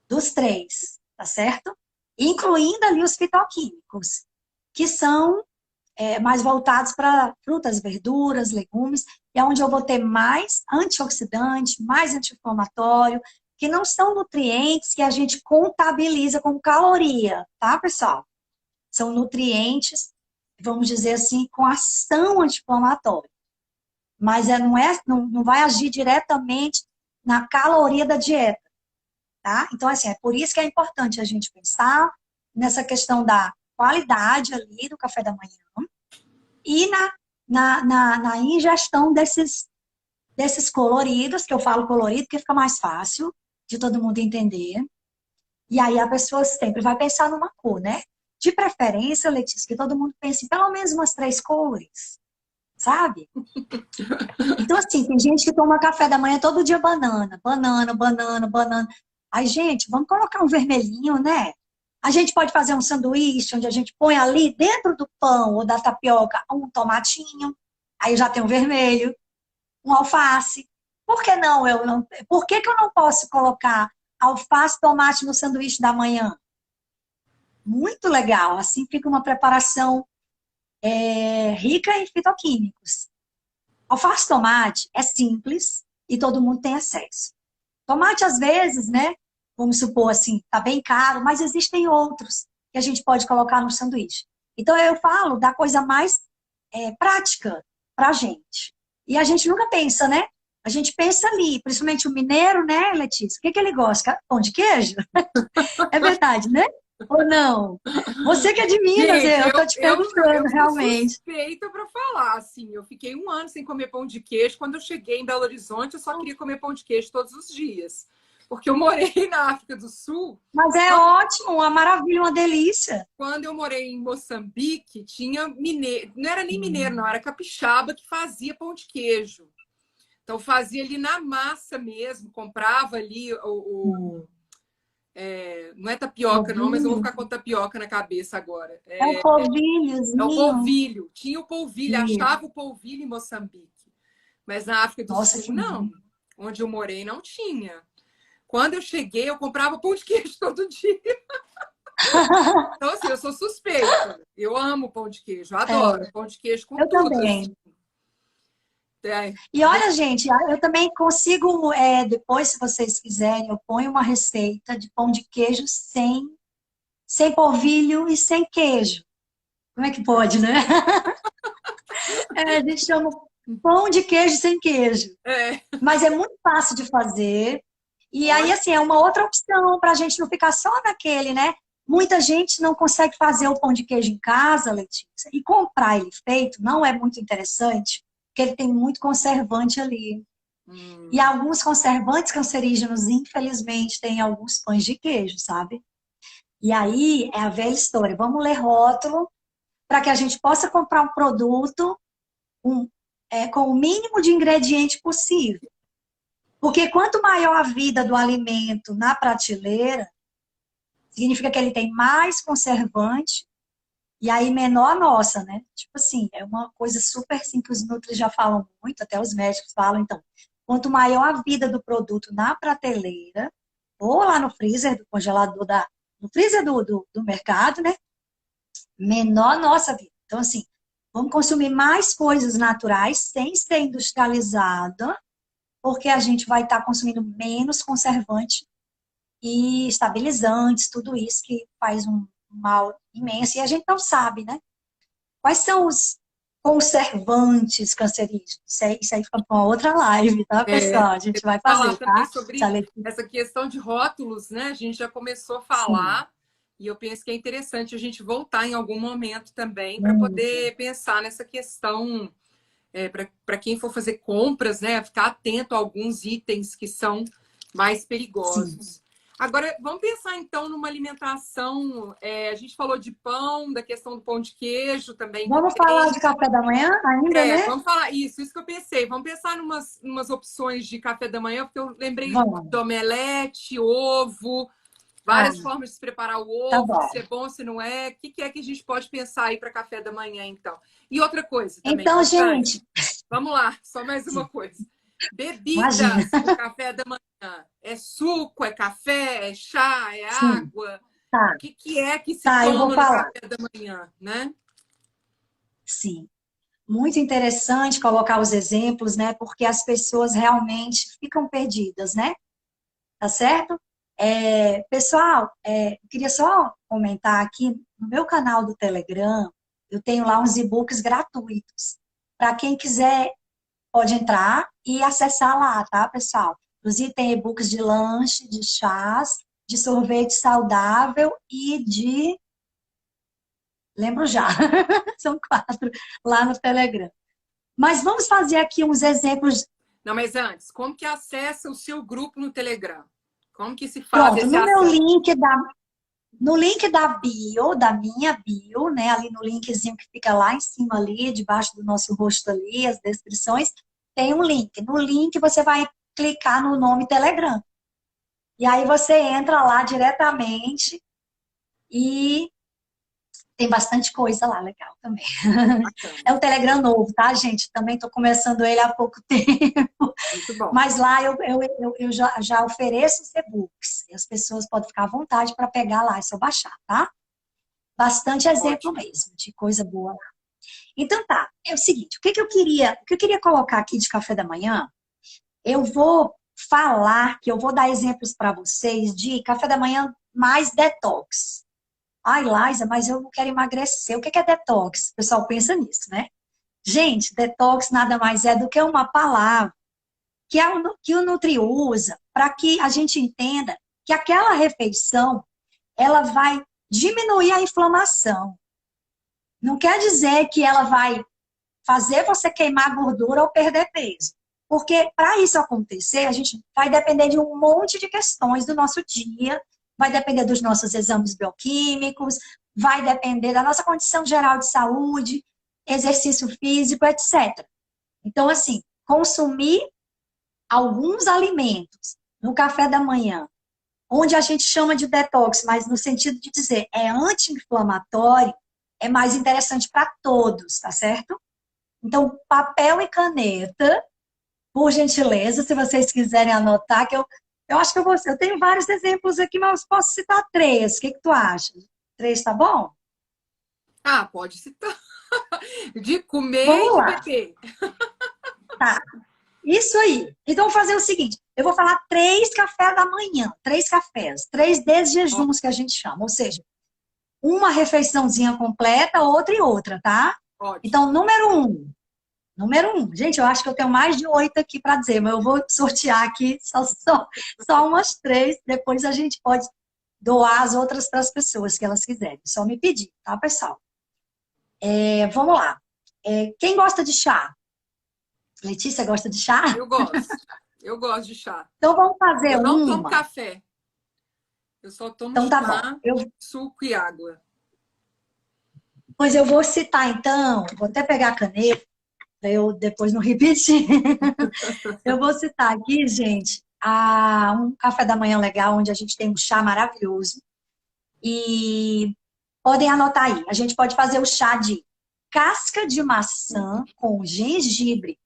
dos três, tá certo? Incluindo ali os fitoquímicos, que são mais voltados para frutas, verduras, legumes, e é onde eu vou ter mais antioxidante, mais anti-inflamatório, que não são nutrientes que a gente contabiliza como caloria, tá, pessoal? São nutrientes, vamos dizer assim, com ação anti-inflamatória. Mas não vai agir diretamente na caloria da dieta, tá? Então, assim, é por isso que é importante a gente pensar nessa questão da qualidade ali do café da manhã e na ingestão desses coloridos, que eu falo colorido porque fica mais fácil de todo mundo entender. E aí a pessoa sempre vai pensar numa cor, né? De preferência, Letícia, que todo mundo pense em pelo menos umas 3 cores, sabe? Então, assim, tem gente que toma café da manhã todo dia banana, banana, banana, banana. Aí, gente, vamos colocar um vermelhinho, né? A gente pode fazer um sanduíche onde a gente põe ali dentro do pão ou da tapioca um tomatinho, aí já tem um vermelho, um alface. Por que não? Por que eu não posso colocar alface e tomate no sanduíche da manhã? Muito legal. Assim fica uma preparação rica em fitoquímicos. Alface e tomate é simples e todo mundo tem acesso. Tomate, às vezes, né? Vamos supor assim, tá bem caro, mas existem outros que a gente pode colocar no sanduíche. Então, eu falo da coisa mais prática pra gente. E a gente nunca pensa, né? A gente pensa ali, principalmente o mineiro, né, Letícia? O que ele gosta? Pão de queijo? É verdade, né? Ou não? Você que é de Minas, Gente, eu tô te perguntando, eu sou realmente. suspeita para falar, assim. Eu fiquei 1 ano sem comer pão de queijo. Quando eu cheguei em Belo Horizonte, eu só queria comer pão de queijo todos os dias. Porque eu morei na África do Sul. Mas é ótimo, uma maravilha, uma delícia. Quando eu morei em Moçambique, tinha mineiro, não era nem mineiro, não, era capixaba que fazia pão de queijo. Então fazia ali na massa mesmo, comprava ali não é tapioca, não, mas eu vou ficar com tapioca na cabeça agora. É o É o polvilhozinho. polvilho. Tinha o polvilho, achava o polvilho em Moçambique. Mas na África do Nossa, Sul, que não. lindo. Onde eu morei, não tinha. Quando eu cheguei, eu comprava pão de queijo todo dia. Então, assim, eu sou suspeita. Eu amo pão de queijo, eu adoro pão de queijo com Eu tudo. também. Assim. É, E olha, gente, eu também consigo, depois, se vocês quiserem, eu ponho uma receita de pão de queijo sem polvilho e sem queijo. Como é que pode, né? A gente chama pão de queijo sem queijo. Mas é muito fácil de fazer. E aí, olha, assim, é uma outra opção para a gente não ficar só naquele, né? Muita gente não consegue fazer o pão de queijo em casa, Letícia, e comprar ele feito não é muito interessante, porque ele tem muito conservante ali. E alguns conservantes cancerígenos, infelizmente, têm alguns pães de queijo, sabe? E aí é a velha história. Vamos ler rótulo para que a gente possa comprar um produto com o mínimo de ingrediente possível. Porque quanto maior a vida do alimento na prateleira, significa que ele tem mais conservante e aí menor a nossa, né? Tipo assim, é uma coisa super simples, os nutri já falam muito, até os médicos falam, então, quanto maior a vida do produto na prateleira, ou lá no freezer do congelador, no freezer do mercado, né? Menor a nossa vida. Então, assim, vamos consumir mais coisas naturais sem ser industrializada, porque a gente vai estar consumindo menos conservante e estabilizantes, tudo isso que faz um mal imenso. E a gente não sabe, né? Quais são os conservantes cancerígenos? Isso aí fica para uma outra live, tá, pessoal? A gente vai Falar fazer, também tá? sobre essa questão de rótulos, né? A gente já começou a falar. Sim. E eu penso que é interessante a gente voltar em algum momento também para poder pensar nessa questão, para quem for fazer compras, né? Ficar atento a alguns itens que são mais perigosos. Sim. Agora, vamos pensar então numa alimentação. A gente falou de pão, da questão do pão de queijo também. Vamos falar de café da manhã ainda, né? Vamos falar isso que eu pensei. Vamos pensar em umas opções de café da manhã, porque eu lembrei do omelete, ovo, várias formas de se preparar o ovo, se é bom, se não é. O que é que a gente pode pensar aí para café da manhã, então? E outra coisa também. Então, gente... Vamos lá, só mais uma coisa. Bebidas no café da manhã. É suco, é café, é chá, é água? Tá. O que é que se toma no café da manhã, né? Sim. Muito interessante colocar os exemplos, né? Porque as pessoas realmente ficam perdidas, né? Tá certo? Pessoal, eu queria só comentar aqui, no meu canal do Telegram, eu tenho lá uns e-books gratuitos. Para quem quiser, pode entrar e acessar lá, tá, pessoal? Inclusive, tem e-books de lanche, de chás, de sorvete saudável e de... Lembro já. São 4 lá no Telegram. Mas vamos fazer aqui uns exemplos. Não, mas antes, como que acessa o seu grupo no Telegram? Como que se faz esse acesso? No link da bio, da minha bio, né? Ali no linkzinho que fica lá em cima ali, debaixo do nosso rosto ali, as descrições, tem um link. No link você vai clicar no nome Telegram. E aí você entra lá diretamente e tem bastante coisa lá, legal também. É um Telegram novo, tá, gente? Também estou começando ele há pouco tempo. Muito bom. Mas lá eu já ofereço os e-books. E as pessoas podem ficar à vontade para pegar lá, é só baixar, tá? Bastante exemplo mesmo, de coisa boa lá. Então tá, é o seguinte, o que eu queria colocar aqui de café da manhã, eu vou falar que eu vou dar exemplos para vocês de café da manhã mais detox. Ai, Liza, mas eu não quero emagrecer. O que é detox? O pessoal pensa nisso, né? Gente, detox nada mais é do que uma palavra que o Nutri usa para que a gente entenda que aquela refeição ela vai diminuir a inflamação. Não quer dizer que ela vai fazer você queimar gordura ou perder peso. Porque para isso acontecer, a gente vai depender de um monte de questões do nosso dia, vai depender dos nossos exames bioquímicos, vai depender da nossa condição geral de saúde, exercício físico, etc. Então, assim, consumir alguns alimentos no café da manhã, onde a gente chama de detox, mas no sentido de dizer é anti-inflamatório, é mais interessante para todos, tá certo? Então, papel e caneta, por gentileza, se vocês quiserem anotar, que eu acho que eu tenho vários exemplos aqui, mas posso citar 3. O que tu acha? 3 tá bom? Ah, pode citar. De comer e de beber. Tá. Isso aí. Então, vou fazer o seguinte. Eu vou falar 3 cafés da manhã. 3 cafés. 3 desjejuns que a gente chama. Ou seja, uma refeiçãozinha completa, outra e outra, tá? Ótimo. Então, número 1. Gente, eu acho que eu tenho mais de 8 aqui para dizer, mas eu vou sortear aqui só umas 3. Depois a gente pode doar as outras para as pessoas que elas quiserem. Só me pedir, tá, pessoal? Vamos lá. Quem gosta de chá? Letícia gosta de chá? Eu gosto. Eu gosto de chá. Então vamos fazer Eu não tomo uma. café. Eu só tomo Então tá bom. chá, suco e água. Pois eu vou citar então, vou até pegar a caneta, para eu depois não repetir. Eu vou citar aqui, gente, um café da manhã legal, onde a gente tem um chá maravilhoso. E podem anotar aí. A gente pode fazer o chá de casca de maçã com gengibre.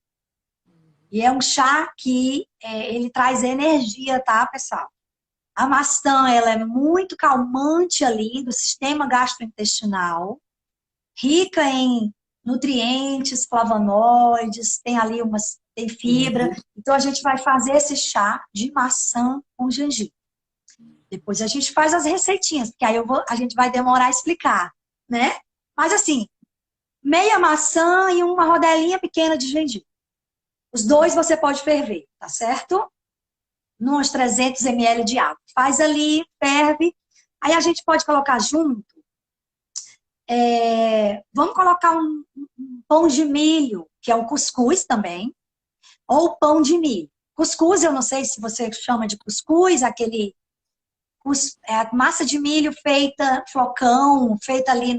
E é um chá que ele traz energia, tá, pessoal? A maçã, ela é muito calmante ali do sistema gastrointestinal, rica em nutrientes, flavonoides, tem ali tem fibra. Então, a gente vai fazer esse chá de maçã com gengibre. Depois a gente faz as receitinhas, porque aí a gente vai demorar a explicar, né? Mas assim, meia maçã e uma rodelinha pequena de gengibre. Os dois você pode ferver, tá certo? Uns 300 ml de água. Faz ali, ferve. Aí a gente pode colocar junto. Vamos colocar um pão de milho, que é o cuscuz também, ou pão de milho. Cuscuz, eu não sei se você chama de cuscuz, a massa de milho feita, flocão, feita ali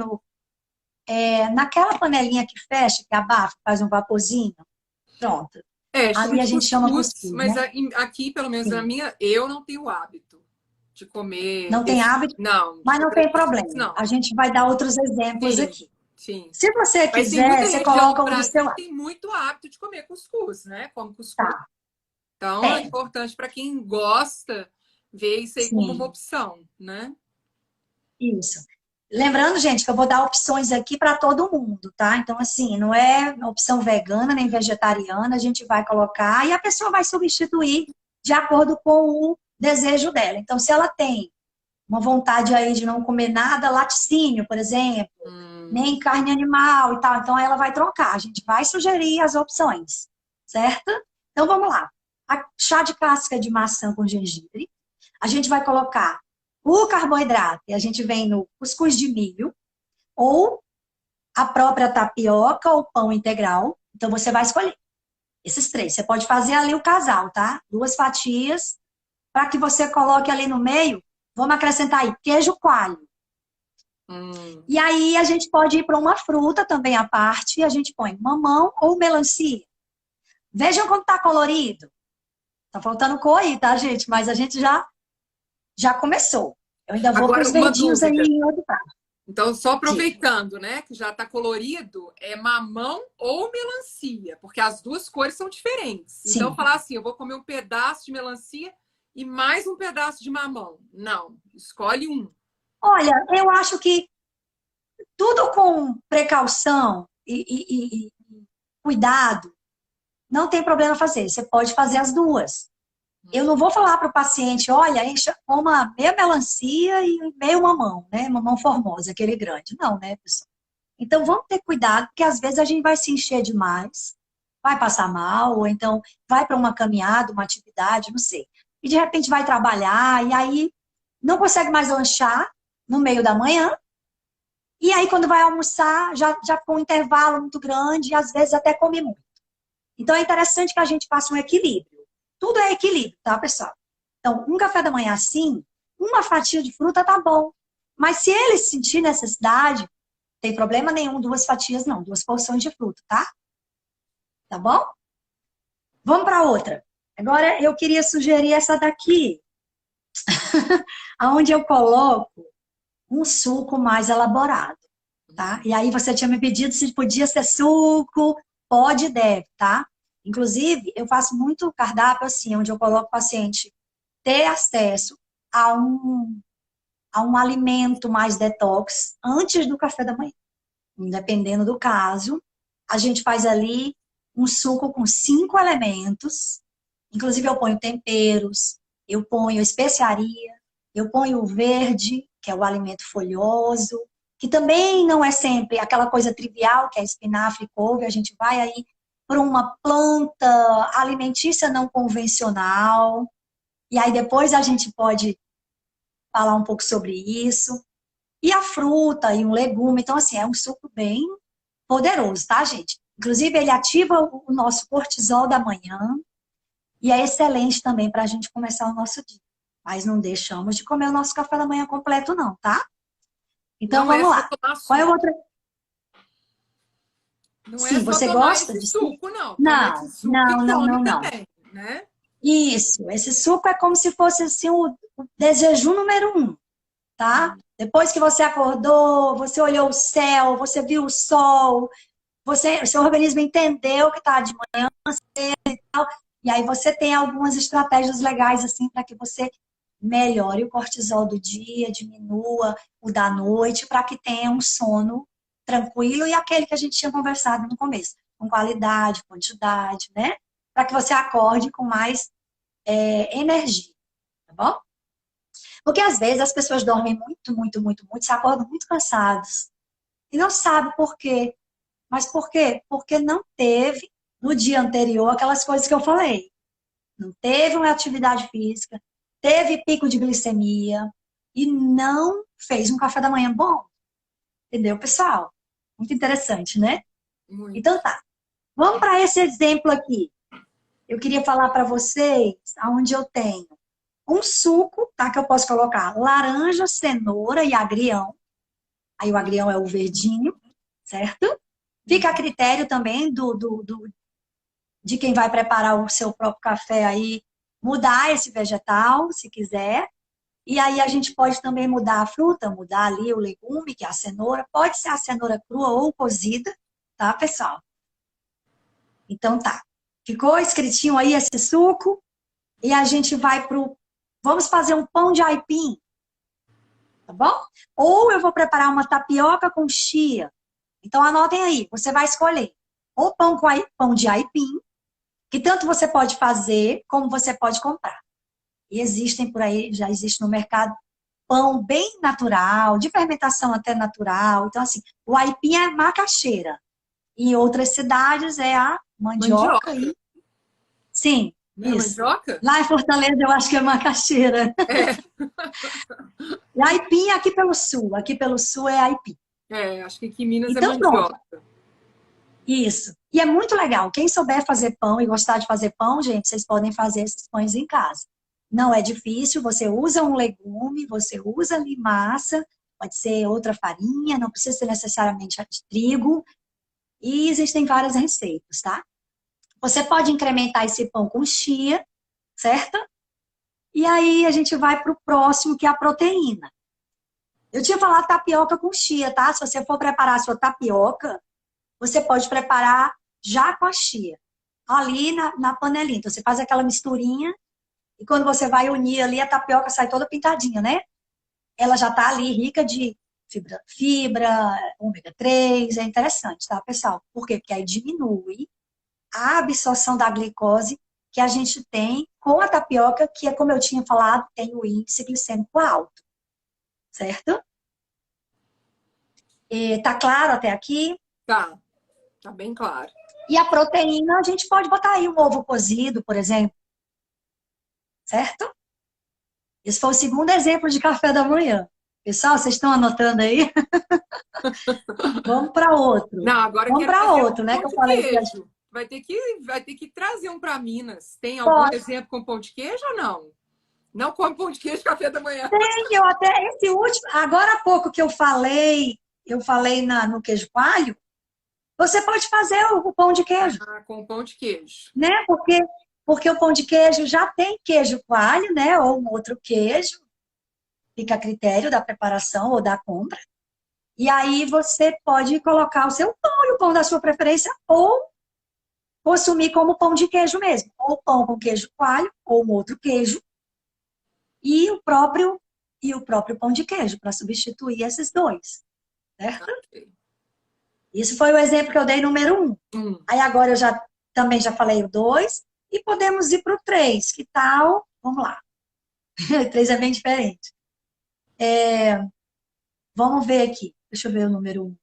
naquela panelinha que fecha, que abafa, faz um vaporzinho. Pronto. Ali a gente chama cuscuz, mas né? aqui, pelo menos na minha, eu não tenho hábito de comer. Não tem hábito? Não. Mas não tem problema. Não. A gente vai dar outros exemplos aqui. Sim. Se você quiser, você coloca o do seu lado. Tem muito hábito de comer cuscuz, né? Como cuscuz. Tá. Então, é importante para quem gosta ver isso aí como uma opção, né? Isso. Lembrando, gente, que eu vou dar opções aqui para todo mundo, tá? Então, assim, não é opção vegana nem vegetariana, a gente vai colocar e a pessoa vai substituir de acordo com o desejo dela. Então, se ela tem uma vontade aí de não comer nada, laticínio, por exemplo, nem carne animal e tal, então ela vai trocar. A gente vai sugerir as opções, certo? Então, vamos lá. Chá de casca de maçã com gengibre. A gente vai colocar o carboidrato, e a gente vem no cuscuz de milho, ou a própria tapioca ou pão integral. Então, você vai escolher esses três. Você pode fazer ali o casal, tá? 2 fatias, para que você coloque ali no meio. Vamos acrescentar aí queijo coalho. E aí, a gente pode ir para uma fruta também à parte, e a gente põe mamão ou melancia. Vejam como tá colorido. Tá faltando cor aí, tá, gente? Mas a gente já começou. Eu ainda vou para os verdinhos aí em outro prato. Então, só aproveitando, né, que já está colorido, é mamão ou melancia, porque as duas cores são diferentes. Sim. Então, falar assim, eu vou comer um pedaço de melancia e mais um pedaço de mamão. Não, escolhe um. Olha, eu acho que tudo com precaução e cuidado, não tem problema fazer. Você pode fazer as duas. Eu não vou falar para o paciente, olha, coma meia melancia e meio mamão, né? Mamão formosa, aquele grande. Não, né, pessoal? Então, vamos ter cuidado, porque às vezes a gente vai se encher demais, vai passar mal, ou então vai para uma caminhada, uma atividade, não sei. E de repente vai trabalhar, e aí não consegue mais lanchar no meio da manhã, e aí quando vai almoçar, já ficou um intervalo muito grande, e às vezes até come muito. Então, é interessante que a gente faça um equilíbrio. Tudo é equilíbrio, tá, pessoal? Então, um café da manhã assim, uma fatia de fruta tá bom. Mas se ele sentir necessidade, não tem problema nenhum, 2 fatias não, 2 porções de fruta, tá? Tá bom? Vamos para outra. Agora, eu queria sugerir essa daqui, onde eu coloco um suco mais elaborado, tá? E aí você tinha me pedido se podia ser suco, pode e deve, tá? Inclusive, eu faço muito cardápio assim, onde eu coloco o paciente ter acesso a um alimento mais detox antes do café da manhã. Dependendo do caso, a gente faz ali um suco com 5 elementos. Inclusive, eu ponho temperos, eu ponho especiaria, eu ponho o verde, que é o alimento folhoso, que também não é sempre aquela coisa trivial, que é espinafre e couve. A gente vai aí por uma planta alimentícia não convencional. E aí depois a gente pode falar um pouco sobre isso. E a fruta e um legume. Então, assim, é um suco bem poderoso, tá, gente? Inclusive, ele ativa o nosso cortisol da manhã e é excelente também para a gente começar o nosso dia. Mas não deixamos de comer o nosso café da manhã completo, não, tá? Então, Não é vamos só lá. tomar Qual é suco. outra? Não é Sim, só você tomar gosta esse de suco? suco, não. Toma esse Não, suco e não, não, come não, não. também, né? Isso, esse suco é como se fosse assim, o desejo número 1, tá? Depois que você acordou, você olhou o céu, você viu o sol, seu organismo entendeu que está de manhã e tal, e aí você tem algumas estratégias legais assim para que você melhore o cortisol do dia, diminua o da noite, para que tenha um sono tranquilo e aquele que a gente tinha conversado no começo, com qualidade, quantidade, né? Para que você acorde com mais energia, tá bom? Porque às vezes as pessoas dormem muito, muito, muito, muito, se acordam muito cansados e não sabem por quê. Mas por quê? Porque não teve no dia anterior aquelas coisas que eu falei. Não teve uma atividade física, teve pico de glicemia e não fez um café da manhã bom. Entendeu, pessoal? Muito interessante, né? Muito. Então tá. Vamos para esse exemplo aqui. Eu queria falar para vocês aonde eu tenho um suco, tá? Que eu posso colocar laranja, cenoura e agrião. Aí o agrião é o verdinho, certo? Fica a critério também de quem vai preparar o seu próprio café aí, mudar esse vegetal, se quiser. E aí a gente pode também mudar a fruta, mudar ali o legume, que é a cenoura. Pode ser a cenoura crua ou cozida, tá, pessoal? Então tá. Ficou escritinho aí esse suco. E a gente vai pro... Vamos fazer um pão de aipim, tá bom? Ou eu vou preparar uma tapioca com chia. Então anotem aí, você vai escolher ou pão de aipim, que tanto você pode fazer como você pode comprar. E existem por aí, já existe no mercado, pão bem natural, de fermentação até natural. Então, assim, o aipim é macaxeira. Em outras cidades é a mandioca Mandioca. e... Sim, Não é isso. mandioca? Lá em Fortaleza eu acho que é macaxeira. É. E aipim é aqui pelo sul é aipim. É, acho que aqui em Minas é Então, pronto. mandioca. Isso. E é muito legal. Quem souber fazer pão e gostar de fazer pão, gente, vocês podem fazer esses pães em casa. Não é difícil, você usa um legume, você usa ali massa, pode ser outra farinha, não precisa ser necessariamente a de trigo. E existem várias receitas, tá? Você pode incrementar esse pão com chia, certo? E aí a gente vai para o próximo, que é a proteína. Eu tinha falado tapioca com chia, tá? Se você for preparar a sua tapioca, você pode preparar já com a chia, ali na panelinha. Então, você faz aquela misturinha e quando você vai unir ali, a tapioca sai toda pintadinha, né? Ela já tá ali rica de ômega 3, é interessante, tá, pessoal? Por quê? Porque aí diminui a absorção da glicose que a gente tem com a tapioca, que é, como eu tinha falado, tem o índice glicêmico alto, certo? E tá claro até aqui? Tá, tá bem claro. E a proteína, a gente pode botar aí um ovo cozido, por exemplo, certo? Esse foi o segundo exemplo de café da manhã. Pessoal, vocês estão anotando aí? Vamos para outro. Não, agora eu Vamos quero para fazer um outro, né? pão Que eu de falei que queijo. Vai ter que trazer um para Minas. Tem algum pode. exemplo com pão de queijo ou não? Não come pão de queijo café da manhã. Eu até, esse último, agora há pouco que eu falei no queijo coalho, você pode fazer o pão de queijo, Ah, com pão de queijo. né? Porque o pão de queijo já tem queijo coalho, né? Ou um outro queijo, fica a critério da preparação ou da compra. E aí você pode colocar o seu pão e o pão da sua preferência, ou consumir como pão de queijo mesmo. Ou pão com queijo coalho, ou um outro queijo, e o próprio pão de queijo, para substituir esses dois, certo? Ok. Isso foi o exemplo que eu dei número 1. Aí agora eu também já falei o 2, e podemos ir para o 3. Que tal? Vamos lá. O 3 é bem diferente. Vamos ver aqui. Deixa eu ver o número 1.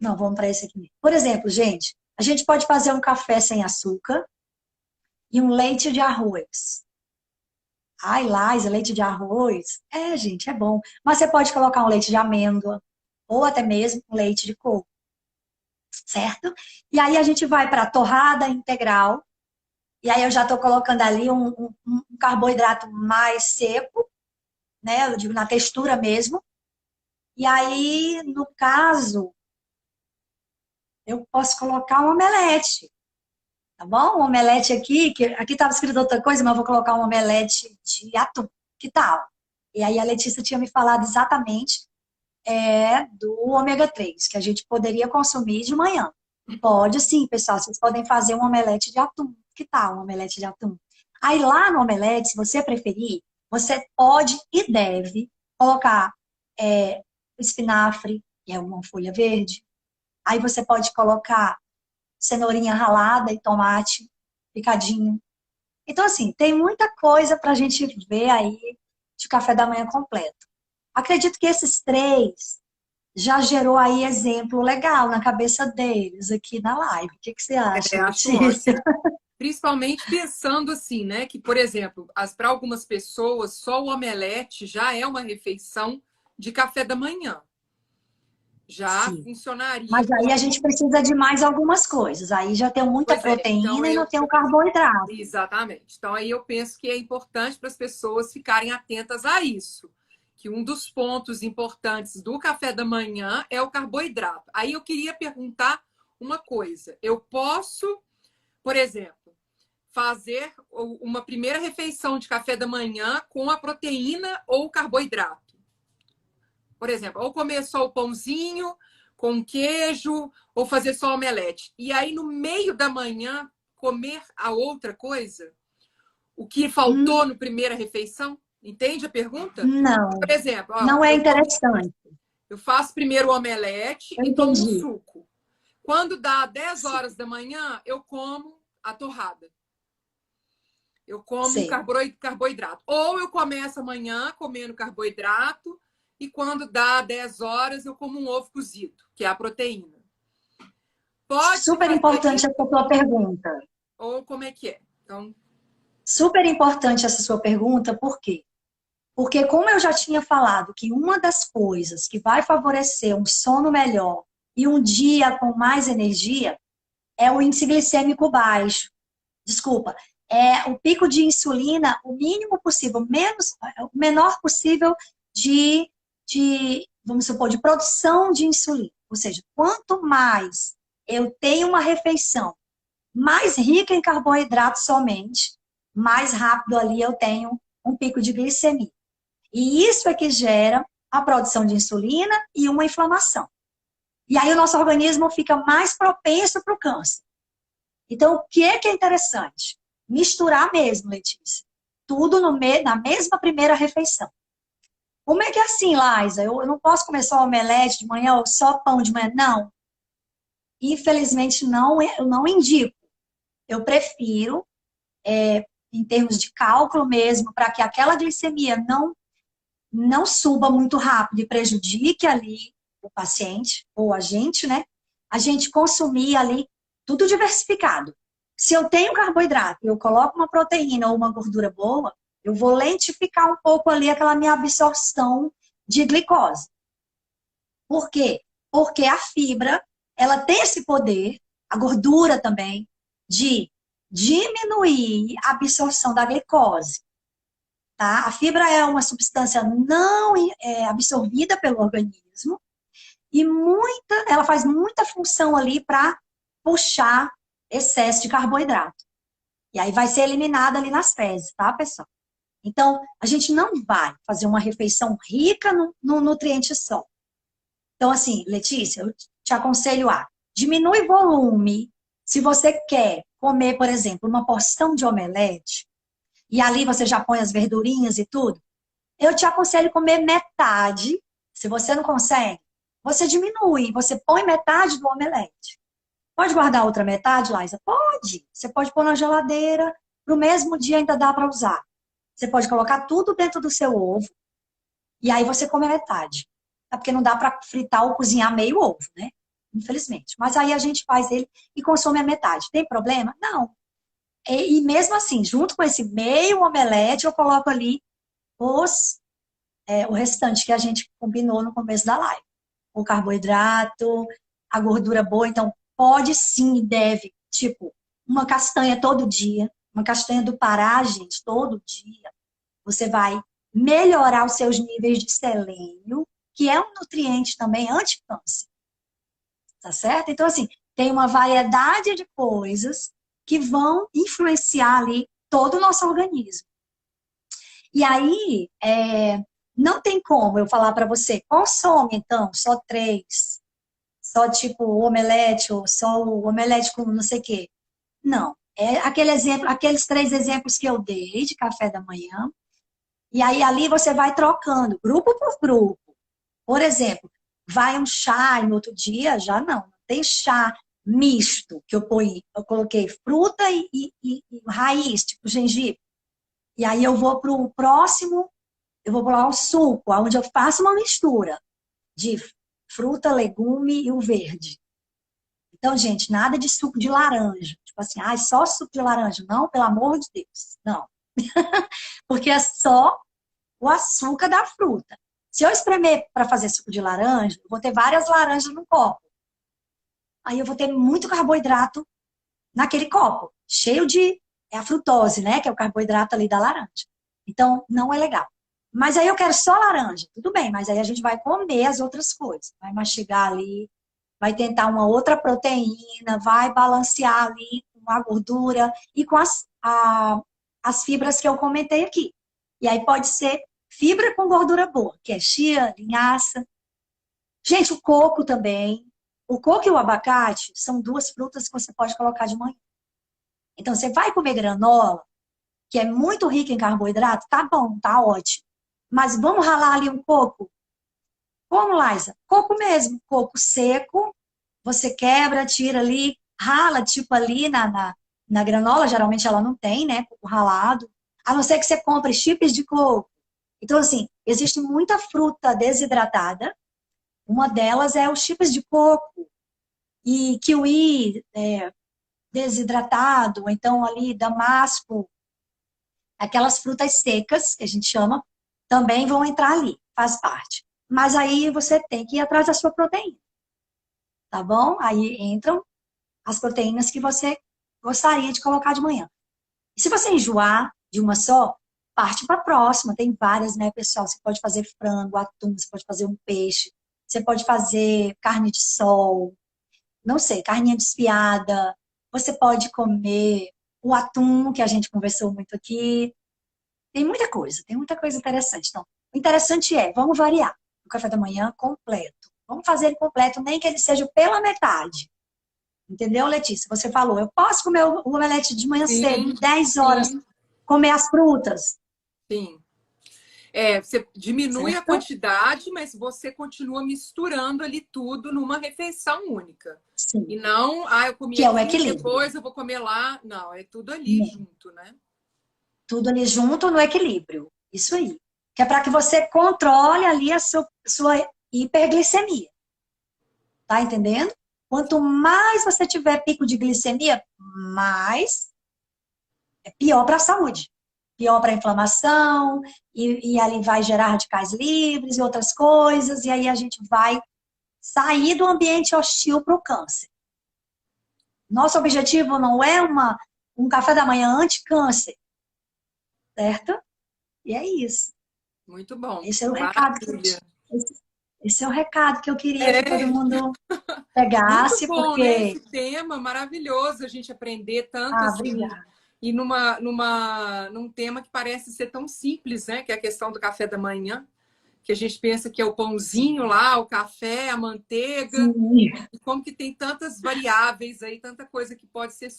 Não, vamos para esse aqui mesmo. Por exemplo, gente, a gente pode fazer um café sem açúcar e um leite de arroz. Ai, Laísa, leite de arroz. É, gente, é bom. Mas você pode colocar um leite de amêndoa, ou até mesmo um leite de coco, certo? E aí a gente vai para a torrada integral. E aí eu já estou colocando ali um carboidrato mais seco, né? Eu digo na textura mesmo. E aí, no caso, eu posso colocar um omelete, tá bom? Um omelete aqui, que aqui estava escrito outra coisa, mas eu vou colocar um omelete de atum. Que tal? E aí a Letícia tinha me falado exatamente do ômega 3 que a gente poderia consumir de manhã. Pode sim, pessoal, vocês podem fazer um omelete de atum. Que tal um omelete de atum? Aí lá no omelete, se você preferir, você pode e deve colocar espinafre, que é uma folha verde. Aí você pode colocar cenourinha ralada e tomate picadinho. Então, assim, tem muita coisa para a gente ver aí de café da manhã completo. Acredito que esses três já gerou aí exemplo legal na cabeça deles aqui na live. O que você acha, Acho Letícia? ótimo. Principalmente pensando assim, né? Que, por exemplo, para algumas pessoas, só o omelete já é uma refeição de café da manhã. Já Sim. funcionaria Mas aí a como. gente precisa de mais algumas coisas. Aí já tem muita Pois é, então proteína e não tem o carboidrato. exatamente. Então aí eu penso que é importante para as pessoas ficarem atentas a isso. Que um dos pontos importantes do café da manhã é o carboidrato. Aí eu queria perguntar uma coisa. Eu posso, por exemplo, fazer uma primeira refeição de café da manhã com a proteína ou o carboidrato. Por exemplo, ou comer só o pãozinho com queijo, ou fazer só omelete. E aí, no meio da manhã, comer a outra coisa, o que faltou Hum, no primeira refeição. Entende a pergunta? não, Por exemplo, ó, não é interessante. eu faço primeiro o omelete Eu e tomo um entendi. suco. Quando dá 10 Sim, horas da manhã, eu como a torrada. Eu como um sei. carboidrato. Ou eu começo amanhã comendo carboidrato e quando dá 10 horas eu como um ovo cozido, que é a proteína. Pode Super fazer importante isso essa tua pergunta. ou como é que é? Então, Super importante essa sua pergunta, por quê? Porque, como eu já tinha falado, que uma das coisas que vai favorecer um sono melhor e um dia com mais energia é o índice glicêmico baixo. Desculpa, é o pico de insulina, o mínimo possível, o menor possível vamos supor, de produção de insulina. Ou seja, quanto mais eu tenho uma refeição mais rica em carboidrato somente, mais rápido ali eu tenho um pico de glicemia. E isso é que gera a produção de insulina e uma inflamação. E aí o nosso organismo fica mais propenso para o câncer. Então, o que é interessante? Misturar mesmo, Letícia. Tudo na mesma primeira refeição. Como é que é assim, Laísa? Eu não posso comer só omelete de manhã ou só pão de manhã? Não. Infelizmente, não, eu não indico. Eu prefiro, em termos de cálculo mesmo, para que aquela glicemia não suba muito rápido e prejudique ali o paciente ou a gente, né? A gente consumir ali tudo diversificado. Se eu tenho carboidrato e eu coloco uma proteína ou uma gordura boa, eu vou lentificar um pouco ali aquela minha absorção de glicose. Por quê? Porque a fibra, ela tem esse poder, a gordura também, de diminuir a absorção da glicose. Tá? A fibra é uma substância não absorvida pelo organismo e ela faz muita função ali para puxar excesso de carboidrato. E aí vai ser eliminada ali nas fezes, tá, pessoal? Então, a gente não vai fazer uma refeição rica no nutriente só. Então, assim, Letícia, eu te aconselho a diminuir volume. Se você quer comer, por exemplo, uma porção de omelete, e ali você já põe as verdurinhas e tudo, eu te aconselho comer metade. Se você não consegue, você diminui, você põe metade do omelete. Pode guardar outra metade, Laísa? Pode. Você pode pôr na geladeira, pro mesmo dia ainda dá para usar. Você pode colocar tudo dentro do seu ovo, e aí você come a metade. É porque não dá para fritar ou cozinhar meio ovo, né? Infelizmente. Mas aí a gente faz ele e consome a metade. Tem problema? Não. E mesmo assim, junto com esse meio omelete, eu coloco ali o restante que a gente combinou no começo da live. O carboidrato, a gordura boa. Então, pode sim e deve. Tipo, uma castanha todo dia. Uma castanha do Pará, gente, todo dia. Você vai melhorar os seus níveis de selênio, que é um nutriente também anti-câncer. Tá certo? Então, assim, tem uma variedade de coisas que vão influenciar ali todo o nosso organismo. E aí, não tem como eu falar para você, consome então só 3, só tipo omelete, ou só o omelete com não sei o quê. Não. É aquele exemplo, aqueles 3 exemplos que eu dei de café da manhã. E aí ali você vai trocando, grupo por grupo. Por exemplo, vai um chá e no outro dia já não. Tem chá misto que eu coloquei fruta e raiz, tipo gengibre. E aí eu vou para o próximo, eu vou para o suco, onde eu faço uma mistura de fruta, legume e o verde. Então, gente, nada de suco de laranja. Tipo assim, só suco de laranja. Não, pelo amor de Deus. Não. Porque é só o açúcar da fruta. Se eu espremer para fazer suco de laranja, eu vou ter várias laranjas no copo. Aí eu vou ter muito carboidrato naquele copo, cheio de a frutose, né? Que é o carboidrato ali da laranja. Então, não é legal. Mas aí eu quero só laranja. Tudo bem, mas aí a gente vai comer as outras coisas. Vai mastigar ali, vai tentar uma outra proteína, vai balancear ali com a gordura e com as fibras que eu comentei aqui. E aí pode ser fibra com gordura boa, que é chia, linhaça. Gente, o coco também. O coco e o abacate são 2 frutas que você pode colocar de manhã. Então, você vai comer granola, que é muito rica em carboidrato, tá bom, tá ótimo. Mas vamos ralar ali um coco? Como, Liza? Coco mesmo, coco seco, você quebra, tira ali, rala, tipo ali na granola, geralmente ela não tem, né, coco ralado. A não ser que você compre chips de coco. Então, assim, existe muita fruta desidratada, uma delas é os chips de coco, e kiwi desidratado, ou então ali damasco, aquelas frutas secas, que a gente chama, também vão entrar ali, faz parte. Mas aí você tem que ir atrás da sua proteína, tá bom? Aí entram as proteínas que você gostaria de colocar de manhã. E se você enjoar de uma só, parte para a próxima. Tem várias, né, pessoal? Você pode fazer frango, atum, você pode fazer um peixe, você pode fazer carne de sol, não sei, carninha desfiada. Você pode comer o atum, que a gente conversou muito aqui. Tem muita coisa interessante. Então, o interessante é, vamos variar. O café da manhã completo. Vamos fazer ele completo, nem que ele seja pela metade. Entendeu, Letícia? Você falou, eu posso comer o omelete de manhã Sim, cedo, 10 horas, sim, comer as frutas, sim. Você diminui a certo? quantidade, mas você continua misturando ali tudo numa refeição única. E Sim. não, eu comi Que é o aqui, equilíbrio. depois eu vou comer lá. Não, é tudo ali Não. junto, né? Tudo ali junto no equilíbrio. Isso aí. Que é para que você controle ali a sua hiperglicemia. Tá entendendo? Quanto mais você tiver pico de glicemia, mais é pior para a saúde. Pior para a inflamação, e ali vai gerar radicais livres e outras coisas, e aí a gente vai sair do ambiente hostil para o câncer. Nosso objetivo não é um café da manhã anti-câncer, certo? E é isso. Muito bom. Esse é o recado que eu, Maravilha. esse é o recado que eu queria que todo É, mundo muito pegasse, bom, né? Esse porque. tema maravilhoso, a gente aprender tanto assim, Obrigada. e num tema que parece ser tão simples, né? Que é a questão do café da manhã, que a gente pensa que é o pãozinho Sim, lá, o café, a manteiga, sim, e como que tem tantas variáveis aí, tanta coisa que pode ser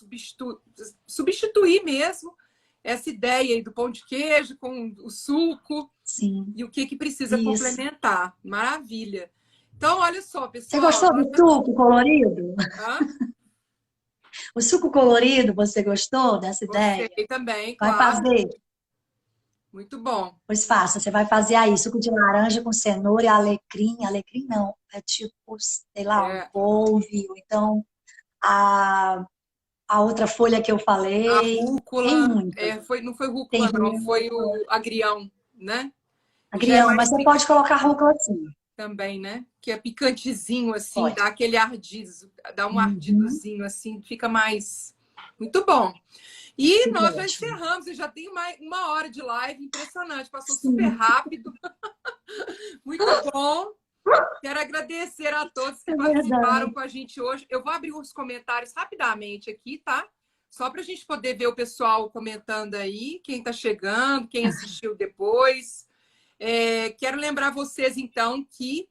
substituir mesmo essa ideia aí do pão de queijo com o suco sim, e o que que precisa isso. complementar. Maravilha. Então, olha só, Você pessoal, gostou do suco colorido? hã? O suco colorido, você gostou dessa Gostei ideia? também, Vai claro. fazer? Muito bom. Pois faça. Você vai fazer aí suco de laranja com cenoura e alecrim. Alecrim não, é tipo, sei lá, um É, couve, ou então a a outra folha que eu A falei. Tem rúcula, muitas. não foi Tem rúcula, não, foi o agrião, né? Já é agrião, mais mas você pode colocar rúcula sim. também, né? Que é picantezinho, assim, Pode. dá aquele ardido, dá um Uhum. ardidozinho, assim, fica mais... Muito bom. E Fica nós já ótimo. encerramos, eu já tenho mais 1 hora de live, impressionante, passou super Sim, rápido, muito bom. Quero agradecer a todos que é participaram verdade. com a gente hoje. Eu vou abrir os comentários rapidamente aqui, tá? Só para a gente poder ver o pessoal comentando aí, quem está chegando, quem assistiu depois. Quero lembrar vocês, então, que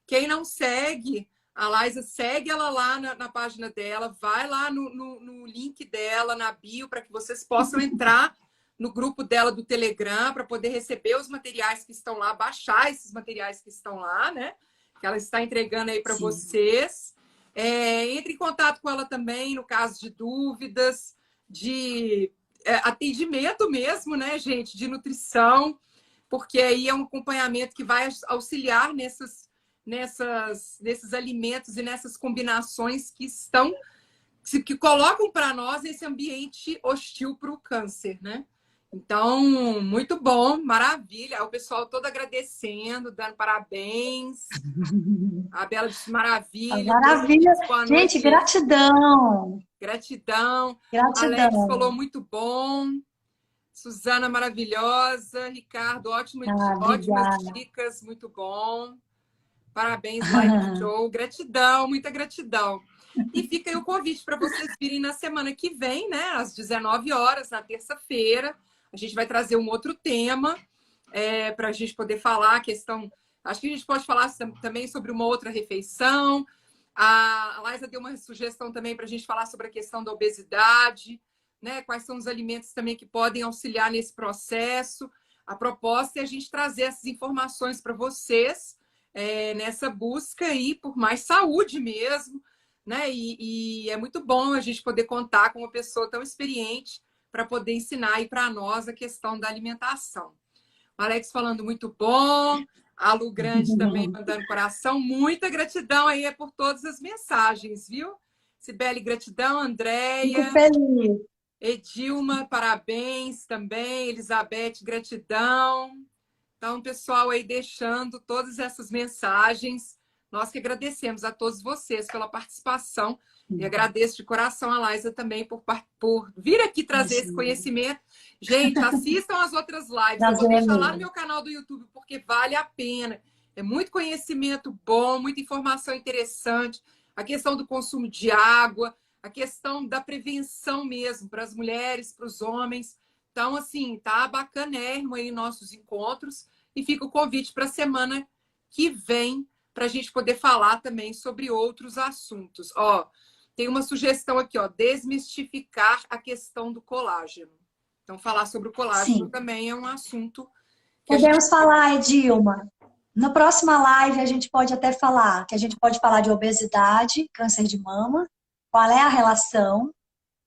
quem não segue, a Liza, segue ela lá na página dela, vai lá no link dela, na bio, para que vocês possam entrar no grupo dela do Telegram, para poder receber os materiais que estão lá, baixar esses materiais que estão lá, né? Que ela está entregando aí para Sim. vocês. Entre em contato com ela também, no caso de dúvidas, de atendimento mesmo, né, gente? De nutrição, porque aí é um acompanhamento que vai auxiliar nesses alimentos e nessas combinações que colocam para nós esse ambiente hostil para o câncer, né? Então, muito bom, maravilha. O pessoal todo agradecendo, dando parabéns. A Bela disse maravilha. O Pedro Maravilha. disse boa Gente, noite. gratidão. Gratidão. Alex falou Gratidão. muito bom. Suzana maravilhosa. Ricardo, Ah, ótimas obrigada. dicas, muito bom. Parabéns, live show. Gratidão, muita gratidão. E fica aí o convite para vocês virem na semana que vem, né? Às 19 horas, na terça-feira. A gente vai trazer um outro tema para a gente poder falar a questão. Acho que a gente pode falar também sobre uma outra refeição. A Laisa deu uma sugestão também para a gente falar sobre a questão da obesidade, né? Quais são os alimentos também que podem auxiliar nesse processo. A proposta é a gente trazer essas informações para vocês nessa busca aí por mais saúde mesmo, né? E é muito bom a gente poder contar com uma pessoa tão experiente para poder ensinar aí para nós a questão da alimentação. O Alex falando muito bom, a Lu Grande também mandando coração. Muita gratidão aí por todas as mensagens, viu? Sibeli, gratidão. Fico Andréia, feliz. Edilma, parabéns também. Elizabeth, gratidão. Então, pessoal aí deixando todas essas mensagens. Nós que agradecemos a todos vocês pela participação e agradeço de coração a Laisa também por vir aqui trazer esse Imagina. conhecimento. Gente, assistam as outras lives. Eu vou Prazer é deixar lá no meu. meu canal do YouTube porque vale a pena. É muito conhecimento bom, muita informação interessante. A questão do consumo de água, a questão da prevenção mesmo para as mulheres, para os homens. Então, assim, tá bacanérrimo aí nossos encontros. E fica o convite para a semana que vem para a gente poder falar também sobre outros assuntos. Ó, tem uma sugestão aqui, ó, desmistificar a questão do colágeno. Então, falar sobre o colágeno Sim. também é um assunto que a gente... Podemos falar, Edilma. Na próxima live a gente pode até falar, que a gente pode falar de obesidade, câncer de mama, qual é a relação,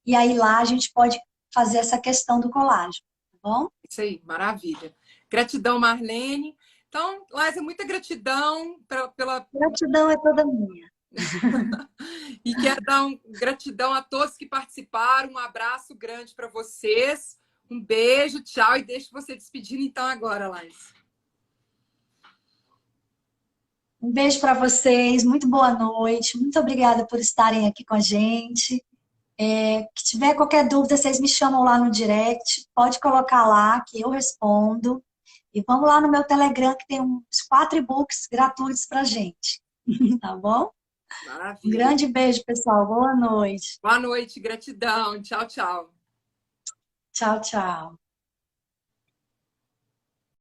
e aí lá a gente pode fazer essa questão do colágeno, tá bom? Isso aí, maravilha. Gratidão, Marlene. Então, Laisa, muita gratidão pela... Gratidão é toda minha. E quero dar gratidão a todos que participaram. Um abraço grande para vocês. Um beijo, tchau. E deixo você despedindo então agora, Laís. Um beijo para vocês, muito boa noite, muito obrigada por estarem aqui com a gente. Que tiver qualquer dúvida, vocês me chamam lá no direct, pode colocar lá que eu respondo. E vamos lá no meu Telegram, que tem uns 4 e-books gratuitos para gente. Tá bom? Um Maravilha. grande beijo, pessoal. Boa noite. Boa noite, gratidão. Tchau, tchau. Tchau, tchau.